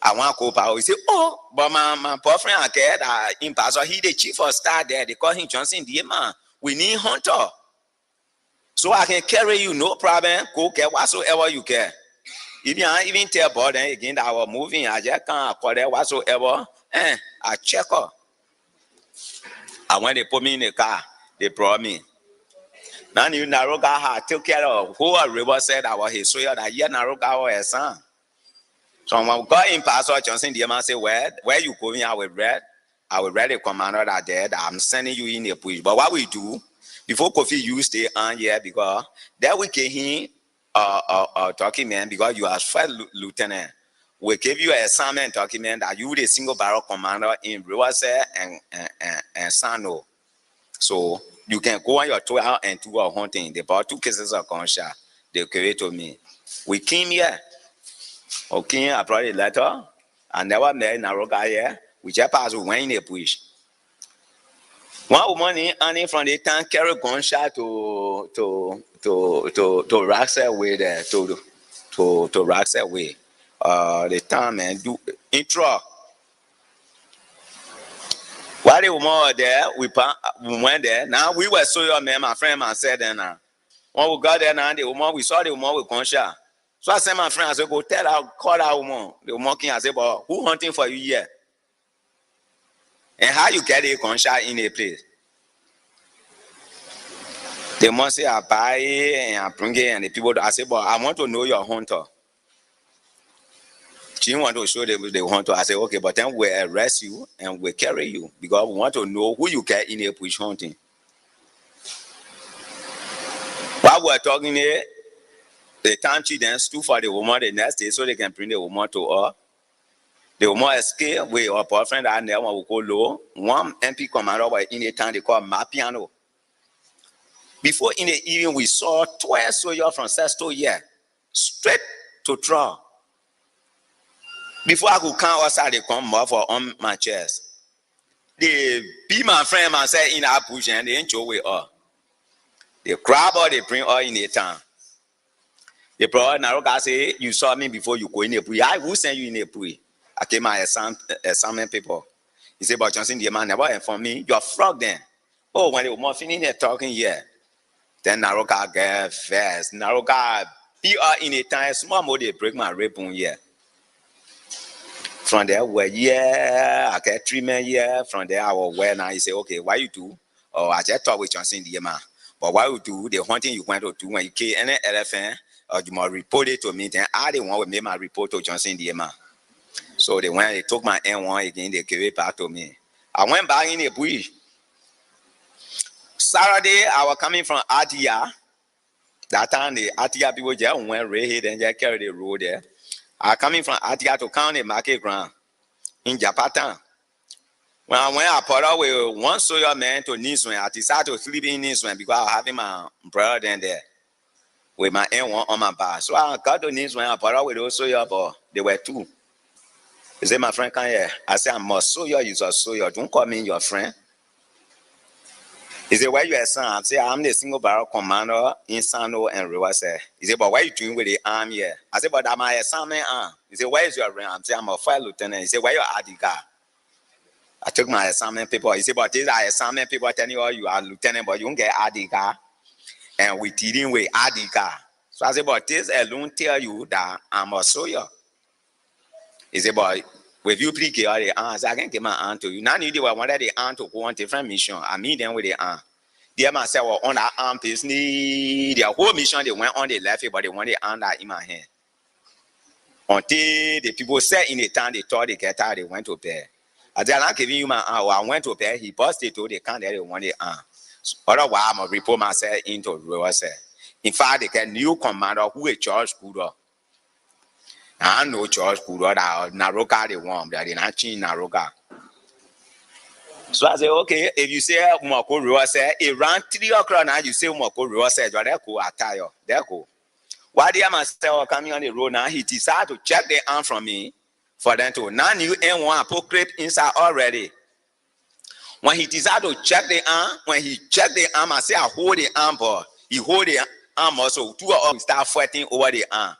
M: I want to go. He say, oh, but my boyfriend again, in Pastor, he the chief of staff there. They call him Johnson the man. We need hunter. So I can carry you, no problem. Go get whatsoever you care. If you even tell about them again that I was moving, I just can't call that whatsoever. I check her. And when they put me in the car, they brought me. Now you Naroga had took care of who a river said I was his soil that year Naroga was a son. So when we got in Pastor Johnson, the man said, where you going? I will read the commander that there that I'm sending you in the push. But what we do, before Kofi, you stay on here because that we can hear document because you are first lieutenant. We give you an assignment document that you the single barrel commander in Rivers and Sano. So you can go on your tour and do a hunting. They bought 2 cases of gunshot. They carried to me. We came here. Okay, I brought a letter. I never met Naroga here. We just passed went in the bush. One woman in from the town carried gunshot to Raxel way there to Raxel way. The town man do intro. While the woman there, we went there. Now we were so young, man. My friend said then now. When we got there now, we saw the woman with gunshot. So I said my friend, I said, go call that woman. The woman came, I said, but who hunting for you here? And how you get a gunshot in a place? They must say I buy it and I bring it, and the people I say, but I want to know your hunter. She didn't want to show them the hunter. I said, okay, but then we'll arrest you and we'll carry you because we want to know who you get in a bush hunting. While we're talking here, the town chief then stood for the woman the next day so they can bring the woman to her. The woman escaped with her boyfriend and then will go low. One MP commander was in a town they call Mapiano. Before in the evening, we saw 12 soldiers from Sesto here, straight to trial. Before I could come outside, they come more for on my chest. They beat my friend and said in our bush and they ain't show with her. They grab her, they bring her in the town. The brother Naroga say, you saw me before you go in the bush. I will send you in the bush. I came my assignment people. He said, but Johnson, the man never informed me. You're frog then. Oh, when they were more finished there talking here. Then Naroga get fast. Naroga beat her in a time. Small more they break my rib bone here. From there, I get treatment here. From there, I was well now. He said, okay, why you do? Oh, I just talk with Johnson, the man. But why you do the hunting you went to do when you kill any elephant, or you must report it to me. Then I didn't want to make my report to Johnson, the man. So they went, they took my N1 again, they gave it back to me. I went back in the bush. Saturday, I was coming from Atia. That time, the Atia people just went right here and just carried the road there. I was coming from Atia to County Market Ground in Japatan. When I went, I put out with one soldier man to Niswen. I decided to sleep in Niswen because I was having my brother then there with my N1 on my back. So I got to Niswen, I put out with those soldiers, but they were 2. He said, my friend, come here. I said, I'm a soldier, you're a soldier. Don't call me your friend. He said, where you are, son? I said, I'm the single barrel commander in Sano and Rivers. He said, but what are you doing with the arm here? I said, but I'm my assignment arm. He said, where is your rank? I said, I'm a 5 lieutenant. He said, where your ID card? I took my assignment paper. He said, but these are assignment people telling you are lieutenant, but you don't get ID card. And we dealing with ID card. So I said, but this alone tell you that I'm a soldier. He said, but with you please get the arms, I can get my arm to you. Now you wanted the arm to go on different mission. I meet them with the arm. They myself were on that arm piece. Their whole mission they went on the left, but they want the arm that in my hand. Until the people said in the town they thought they get out, they went to bed. I said, I'm not giving you my arm. I went to bed. He busted to the count that they want the arm. Otherwise, I'm gonna report myself into Rivers. In fact, they get new commander who is George Kudo. I know George Kudo that Naroga they want, that they not change Naroga. So I say, okay, if you say Moko Rivers, around 3 o'clock now, you say Moko Rivers, you are there, go attire. There go. While they are myself coming on the road now, he decided to check the arm from me for them to now new N1 put clip inside already. When he decided to check the arm, when he checked the arm, I say I hold the arm, but he hold the arm also. 2 of us start fighting over the arm.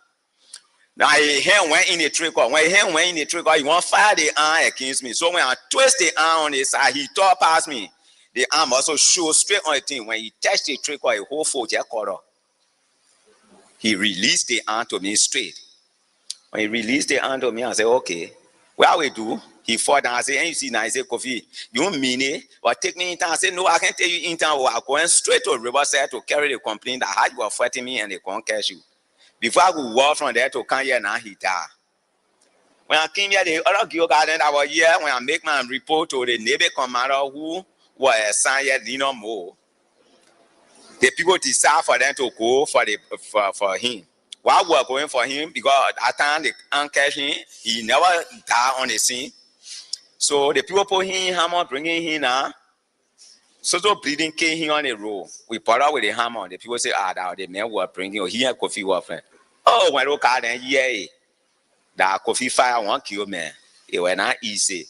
M: Now his hand went in the trigger. When his hand went in the trigger, he won't fire the arm against me. So when I twist the arm on his side, he tore past me. The arm also showed straight on the thing. When he touched the trigger, a whole foot just caught up. He released the arm to me straight. When he released the arm to me, I said, okay, what we do? He fought down. I said, and you see now, I said, Kofi, you don't mean it? Or take me in town? I said, no, I can't tell you in town. I'm going straight to Riverside to carry the complaint that how you were fighting me and they can't catch you. Before I could walk from there to come here, now he died. When I came here, the other girl garden that was here, when I make my report to the Navy commander who was assigned here, no more, the people decide for them to go for him. While we were going for him, because at the time they can't catch him, he never died on the scene. So the people put him in hammer, bringing him now. So bleeding came him on the road. We put out with the hammer. The people say, the men were bringing him. He and Kofi were friends. Oh, when look at them, yeah. That Kofi fire one kill man. It was not easy.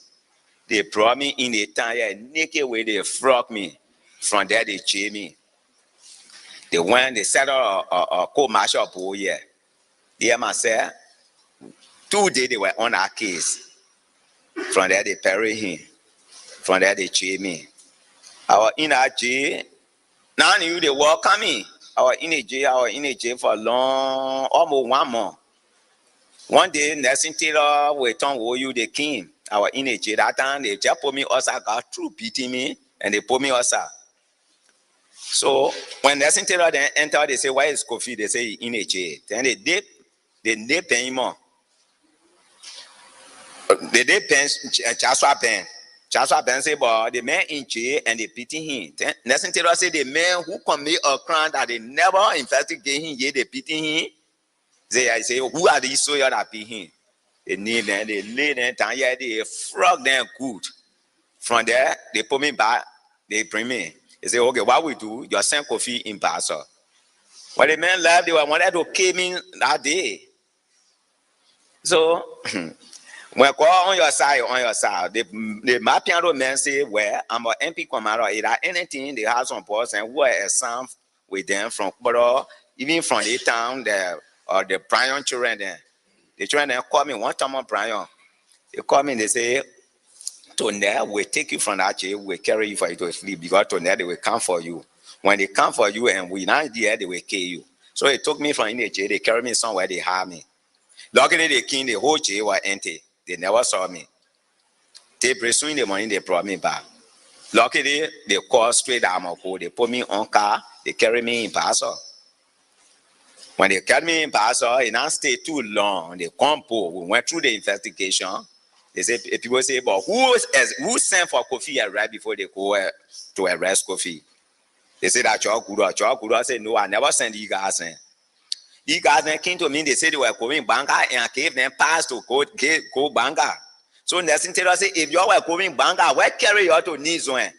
M: They brought me in the town, naked way they frog me. From there they chain me. They went, they set up a co-martial pool here. Here myself, 2 days they were on our case. From there they bury him. From there they chain me. I was in our jail. Now you they welcome me. I was in a jail for long, almost 1 month. One day, Nelson Taylor, we told you they came. I was in a jail. That time, they just put me outside, got through beating me, and they put me outside. So, when Nelson Taylor then entered, they say, why is Kofi? They say, in a jail. Then they dip him more. They dip Joshua Ben. Joshua Ben say, but the man in jail and they beating him. Then Nelson Taylor say, the man who commit a crime that they never investigate him, yet they beating him. I say, who are these soldiers that beat him? They kneel them, they lay them down here, they frog them good. From there, they put me back, they bring me. They say, okay, what we do? You send Kofi in Basel. When the men left, they wanted to kill me that day. So, when I go on your side, the Mapiano men say, well, I'm an MP commander. If there anything, they have some boys and who are assigned with them from Boro, even from the town, or the Brian children there. The children then call me one time on Brian. They call me and they say, Tonel, we take you from that jail, we carry you for you to sleep because Tonel, they will come for you. When they come for you and we not there, they will kill you. So they took me from in the jail, they carry me somewhere, they have me. Luckily, they came, the whole jail was empty. They never saw me. They pursuing the money, they brought me back. Luckily, they called straight Amoko. They put me on car, they carry me in Basel. When they carried me in Basel, it didn't stay too long. They come poor. We went through the investigation. They say, people say, but who sent for Kofi right before they go to arrest Kofi? They say that Chokuro said, no, I never sent you guys in. You guys then came to me, they said they were going Banga and I gave them pass to go Banga. So Nelson Taylor said, if you were going Banga, why carry you to Nizone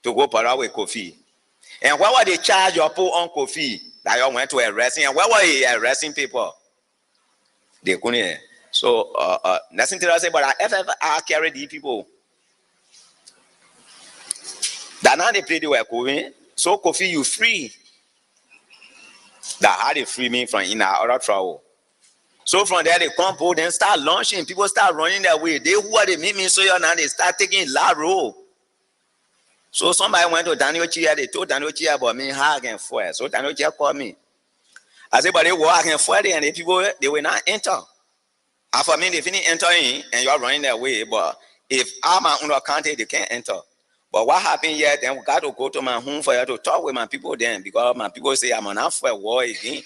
M: to go para with Kofi? And what were they charge you put on Kofi that you went to arrest him? And where were he arresting people? They couldn't. So Nelson Taylor said, but I carry these people. That now they play they were going. So Kofi, you free. That how they free me from in our other trouble. So from there they come out, then start launching. People start running their way. They who are they meet me so now they start taking loud role. So somebody went to Daniel Chia. They told Daniel Chia about me how I can fire. So Daniel Chia called me. I said, but they were I can fire and the people they will not enter. After me they finish entering and you are running their way. But if I'm on the county, they can't enter. But what happened here, then we got to go to my home for you to talk with my people then because my people say I'm not for war again.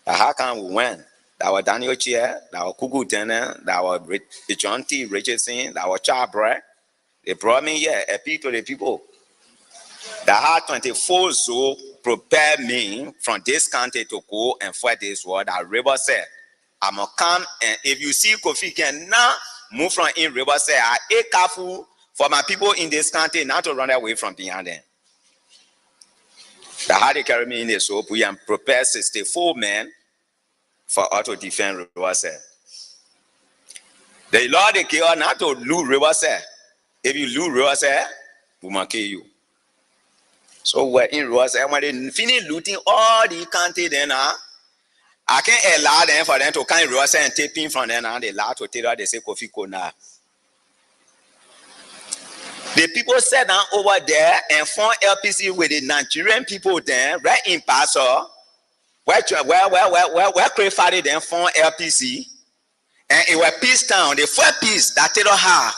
M: How can we win? That was Daniel Chia, that was Kuku Tene, that was John T. Richardson, that was Chabra. They brought me here, appeal to the people. The had 24 so prepare me from this country to go and fight this war. That River said, I'm going to come and if you see Kofi cannot move from in River said, I ain't careful for my people in this country not to run away from behind them. The how they carry me in the soap, we am prepare 64 men for us to defend River said. The Lord they kill not to lose River said. If you lose River said, we will kill you. So we're in River said, when they finish looting all the country then, I can't allow them for them to kind of rush and take pin from them and they allow to tell her they say Kofi Kona. The people sat down over there and formed LPC with the Nigerian people there, right in Paso, where Crayfari then formed LPC, and it was peace town. The first peace that they don't have.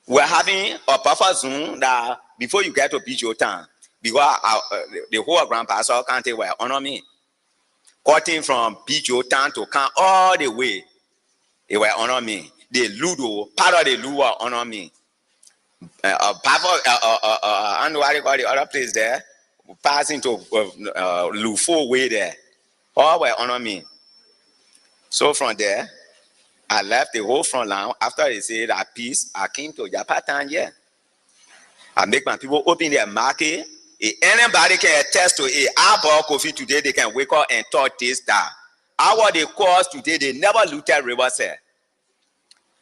M: We're having a buffer zone that before you get to Bijo town, because the whole Grand Paso County were honor me. Cutting from Bijo town to come all the way, they were honor me. The Ludo, part of the Ludo honor me. And what you call the other place there, passing to Lufo way there, all were honor me. So from there, I left the whole front line. After they said that peace, I came to Japatan. Yeah, I make my people open their market. If anybody can attest to it, I bought coffee today. They can wake up and talk this down. Our the cause today, they never looted river sir.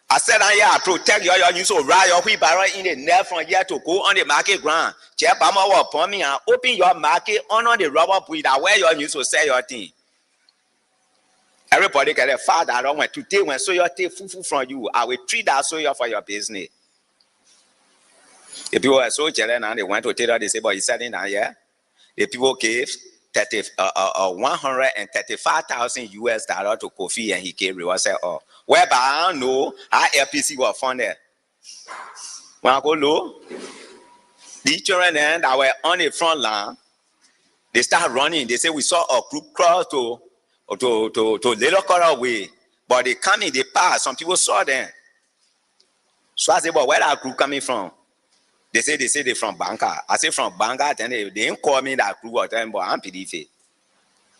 M: I said, I protect your news so right your wheelbarrow in the net from here to go on the market ground. Check Bama upon me and open your market on the rubber breed where your news will sell your thing. Everybody get a father. I don't want to take when so your take fufu from you. I will treat that so you for your business. The people were so jealous and they went to tell her, they say, but he's selling down here. The people gave 135,000 US dollars to Kofi and he came reward said, oh, whereby I don't know how LPC was funded. When I go low, the children then that were on the front line, they start running. They say we saw a group cross to Little Coral Way, but they come in, they pass. Some people saw them. So I say, but where that group coming from? They say they're from Bangka. I say from Bangka, then they didn't call me that group or them, but I'm PDF.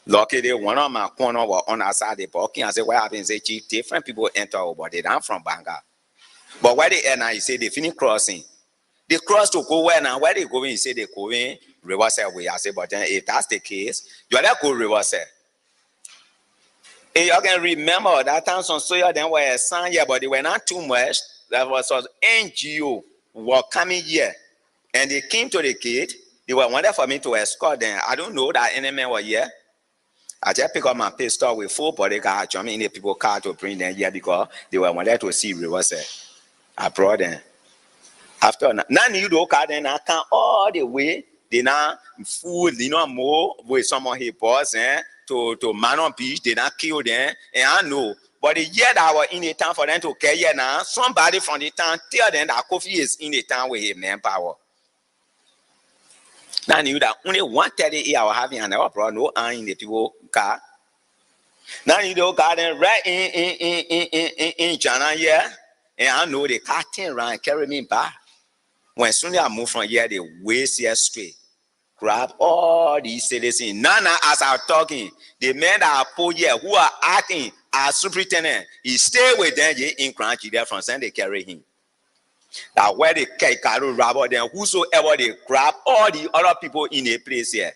M: Lucky they one of my corner were on our side, they walking. I say, what happens? Say, chief, different people enter, but they not from Bangka. But where they enter, you say they finish crossing. They cross to go where now? Where they going? You say they going reverse way. I say, but then if that's the case, you are not go reverse. And you can remember that time some soya then were a sign here, but they were not too much. That was NGO were coming here, and they came to the gate. They were wanted for me to escort them. I don't know that any man were here. I just pick up my pistol with full body car, jump in the people car to bring them here because they were wanted to see reverse. I brought them. After now, you do car then I come all the way. They now food, more with someone he boss to Manon Beach. They not kill them, and I know. But the year that I was in the town for them to care here now, somebody from the town tell them that Kofi is in the town with his manpower. Now I knew that only 130 I was having and I was brought no iron in the people car. Now you know garden right in Jana here, and I know the car turn around and carry me back. When soon I move from here, they waste here straight. Grab all these citizens. Now as I'm talking, the men that are put here who are acting as superintendent, he stay with them in Crunchy there from Sunday carry him. That where they carry robber then whosoever they grab all the other people in a place here.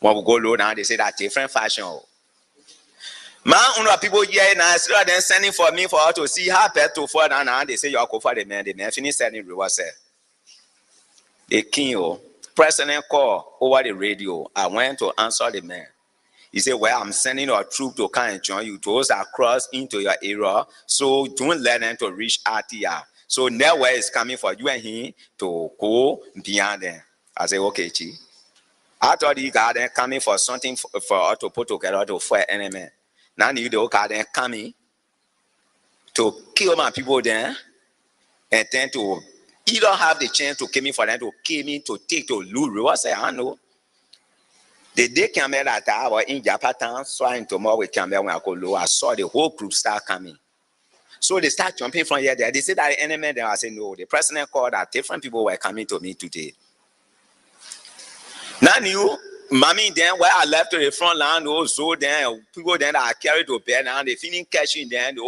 M: When we go low down, they say that different fashion. Man, people here now still then sending for me for her to see how better to fall down and they say you go for the man finish sending reward. The king president call over the radio. I went to answer the man. He said, well, I'm sending a troop to come and join you. Those that cross into your area, so don't let them to reach RTR. So nowhere is coming for you and him to go beyond them. I said, okay, chief. I thought you got them coming for something for us to put together to fight enemy. Now you got them coming to kill my people there and then to either have the chance to kill me for them to kill me, to take to lose. I say, I know. The day came that I was in Japatan, so I tomorrow we came when I go low. I saw the whole group start coming. So they start jumping from here there. They said that the enemy there. I said, no, the president called that different people were coming to me today. Now you, mommy then where I left to the front line, so then people then I carried to bed and they finish catching then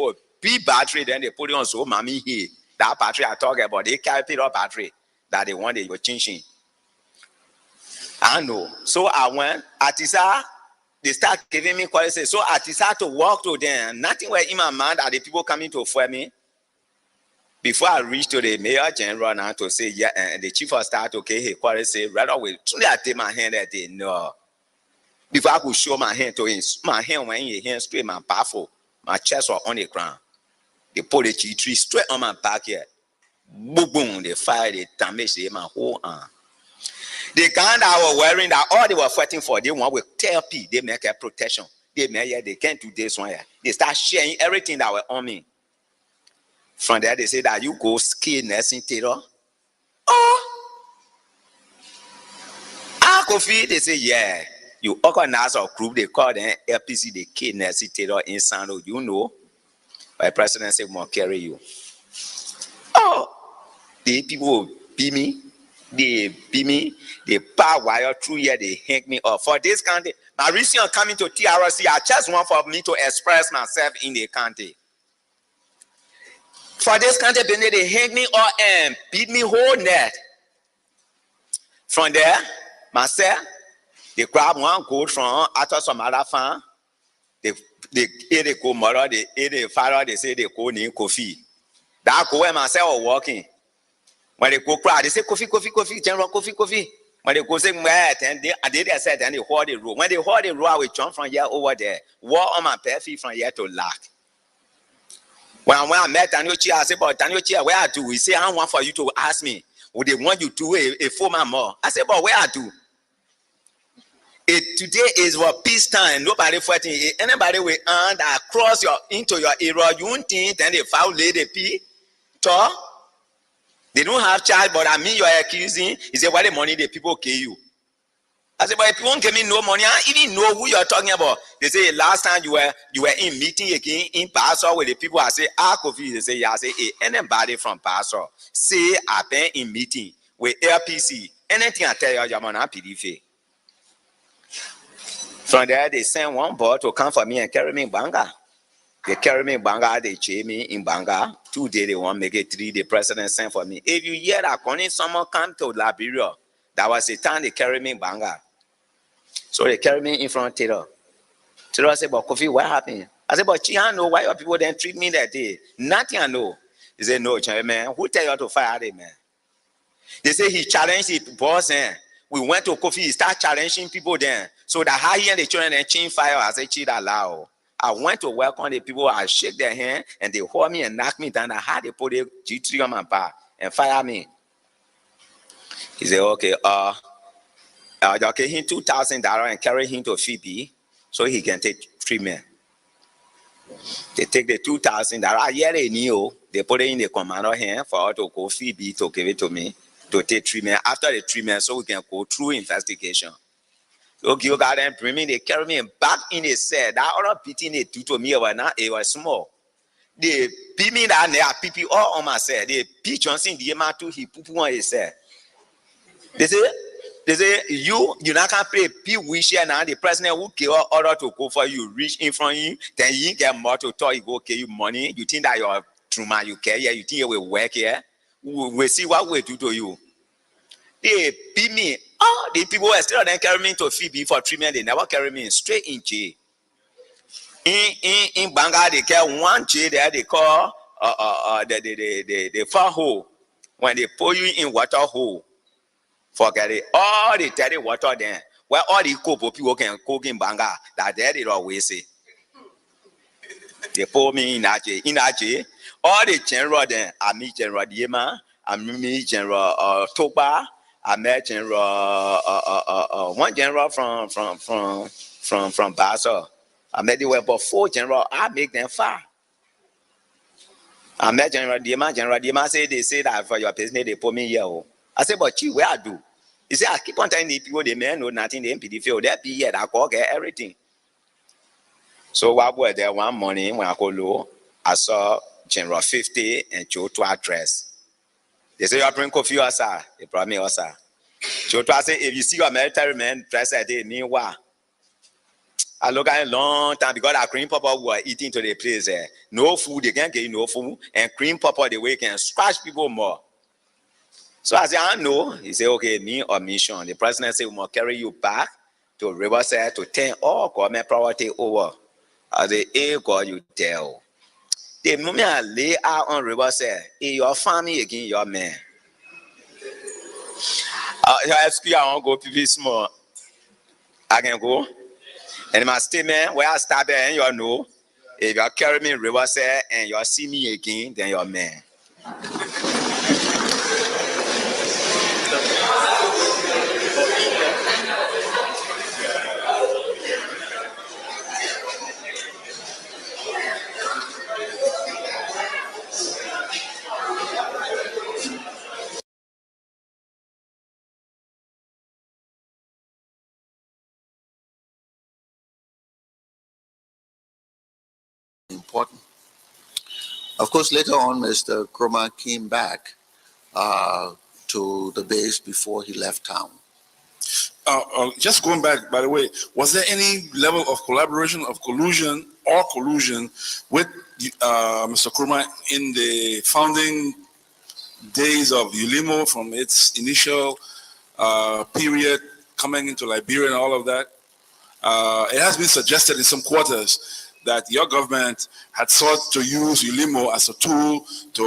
M: big battery, then they put it on so mommy here. That battery I talk about, they carry it up battery that they want they were changing. I know. So I went, Atisa, they start giving me quality. So Atisa to walk to them. Nothing was in my mind that the people coming to fight me. Before I reach to the mayor general now to say, yeah, and the chief of staff to okay, he quality say, right away, soon I take my hand at the no. Before I could show my hand to him, my hand went in his hand straight, my baffle, my chest was on the ground. They put the tree straight on my back here. Boom, boom, they fired, they damaged my whole arm. The gun that I was wearing, that all they were fighting for, they want with therapy, they make a protection. They can't do this one here. They start sharing everything that was on me. From there, they say that you go ski nursing terror. Oh, Kofi, they say, yeah. You organize a group, they call them LPC, the kid nursing terror in Sando. You know, my president said, "More carry you." Oh, the people beat me. They beat me. They power wire through here. They hang me up. For this country, my recent coming to TRC, I just want for me to express myself in the country. For this country, they hang me up and beat me whole net. From there, myself, they grab one gold from after some other farm. They eat the go mother, they eat the father, they say they go name Kofi. That go where myself was walking. When they go cry, they say Kofi, General Kofi. When they go say and they said, and they hold the road. When they hold the road, I will jump from here over there. Walk on my bare feet from here to Lack. When I met Daniel Chia, I said, but Daniel Chia, where I do? He said, I want for you to ask me. Would they want you to do a 4 man more? I said, but where I do? Today is what peacetime. Nobody fighting. Anybody will hand across into your area. You won't think then they foul lady P. They don't have charge, but I mean you are accusing. He said, why the money the people kill you? I said, but if you won't give me no money, I even know who you are talking about. They say last time you were in meeting again in Pastor with the people. I say, Kofi. They say, yeah. I say, hey, anybody from Pastor say I've been in meeting with LPC. Anything I tell you, you're on PDF. From there, they send one boy to come for me and carry me in Banga. They carry me in Banga, they chain me in Banga. 2 days, they want make it 3 days. The president sent for me. If you hear that, when someone come to Liberia, that was the time they carry me in Banga. So they carry me in front of Taylor. Taylor said, but Kofi, what happened? I said, but I know why your people didn't treat me that day. Nothing I know. He said, no, man, who tell you to fire them, man? They say he challenged the boss, and we went to Kofi, he started challenging people then. So that how he and the children and chain fire, I said, cheat allow. I went to welcome the people, I shake their hand, and they hold me and knock me down. I had to put a G3 on my back and fire me. He said, okay, you give him $2,000 and carry him to Phoebe so he can take treatment. They take the $2,000. I hear they knew. They put it in the commander hand for her to go Phoebe to give it to me to take treatment. After the treatment, so we can go through investigation. Okay, you got them bring me, they carry me back in the cell. That other beating they do to me it was small. They beat me down there, PP all on my cell. They beat Johnson the man too, he put on his cell. They say you not can play P wish here now. The president who give order to go for you, reach in front of you, then you get more to talk, you go give you money. You think that you're true man, you care here, you think you will work here. We'll see what we do to you. They beat me. Oh, the people were still then carry me to Phoebe for treatment. They never carry me straight in jail. In Banga, they get one jail there. They call the far hole. When they pour you in water hole, forget it. All the dirty water there, where all the copo people can cook in Banga, that there they always say. They pour me in that jail. In that jail, all the general there, I meet General Diema, I meet General Toba. I met General, one general from Basel. I met them about 4 generals. I make them 5. I met General Diema. General Diema said they say that for your business they put me here. I said, but where I do? He said, I keep on telling the people they may know nothing. They MPD field. They be here. I go get everything. So while we were there one morning when I go low, I saw General 50 and Joe to address. They say, you bring coffee or sir? They brought me or sir. So I say, if you see your military man dressed like they mean what? I look at a long time because our cream papa were eating to the place there. No food, they can't get you no food. And cream papa, the way can scratch people more. So I say, I know. He said, okay, me or mission. The president said, we must carry you back to Riverside to turn all government property over. I say, hey, God, you tell. The moment I lay out on Riverside, hey, your family again, your man. I want to go people small. I can go. And my statement, where I started, and you know, if you carry me river side and you see me again, then you're man.
P: Important. Of course, later on, Mr. Nkrumah came back to the base before he left town.
Q: Just going back, by the way, was there any level of collaboration, of collusion with Mr. Nkrumah in the founding days of ULIMO, from its initial period coming into Liberia and all of that? It has been suggested in some quarters that your government had sought to use ULIMO as a tool to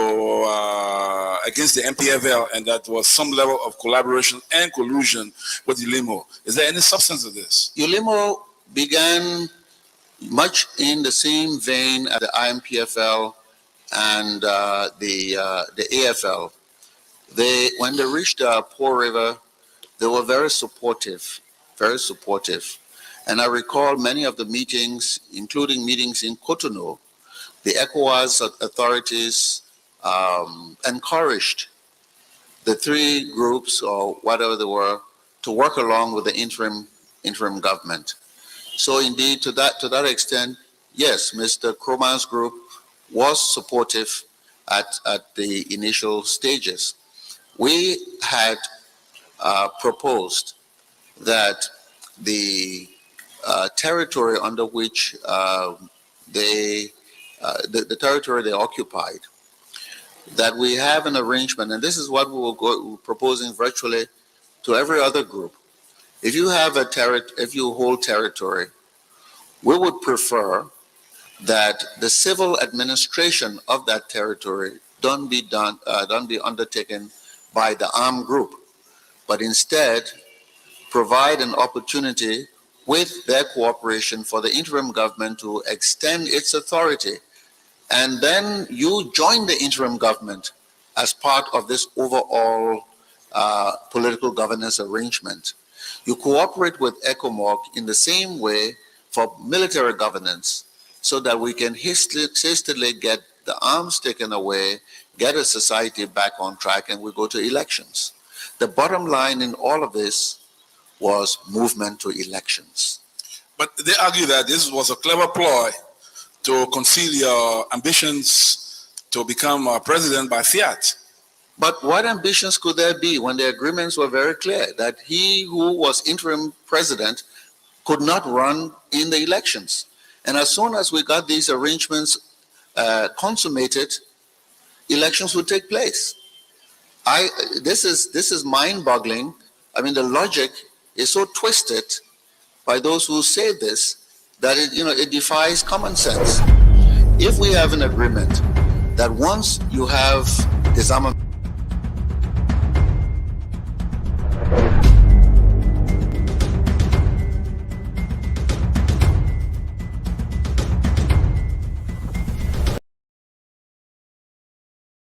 Q: against the MPFL, and that was some level of collaboration and collusion with ULIMO. Is there any substance of this?
P: ULIMO began much in the same vein as the IMPFL and the AFL. When they reached Poor River, they were very supportive, very supportive. And I recall many of the meetings, including meetings in Cotonou, the ECOWAS authorities encouraged the three groups, or whatever they were, to work along with the interim government. So indeed, to that extent, yes, Mr. Nkrumah's group was supportive at the initial stages. We had proposed that the territory under which the territory they occupied, that we have an arrangement, and this is what we're proposing virtually to every other group. If you have if you hold territory, we would prefer that the civil administration of that territory don't be undertaken by the armed group, but instead provide an opportunity with their cooperation for the interim government to extend its authority. And then you join the interim government as part of this overall political governance arrangement. You cooperate with ECOMOG in the same way for military governance, so that we can hastily get the arms taken away, get a society back on track, and we go to elections. The bottom line in all of this was movement to elections.
Q: But they argue that this was a clever ploy to conceal your ambitions to become president by fiat.
P: But what ambitions could there be when the agreements were very clear that he who was interim president could not run in the elections? And as soon as we got these arrangements consummated, elections would take place. This is mind-boggling. I mean, the logic is so twisted by those who say this that it defies common sense. If we have an agreement that once you have disarmament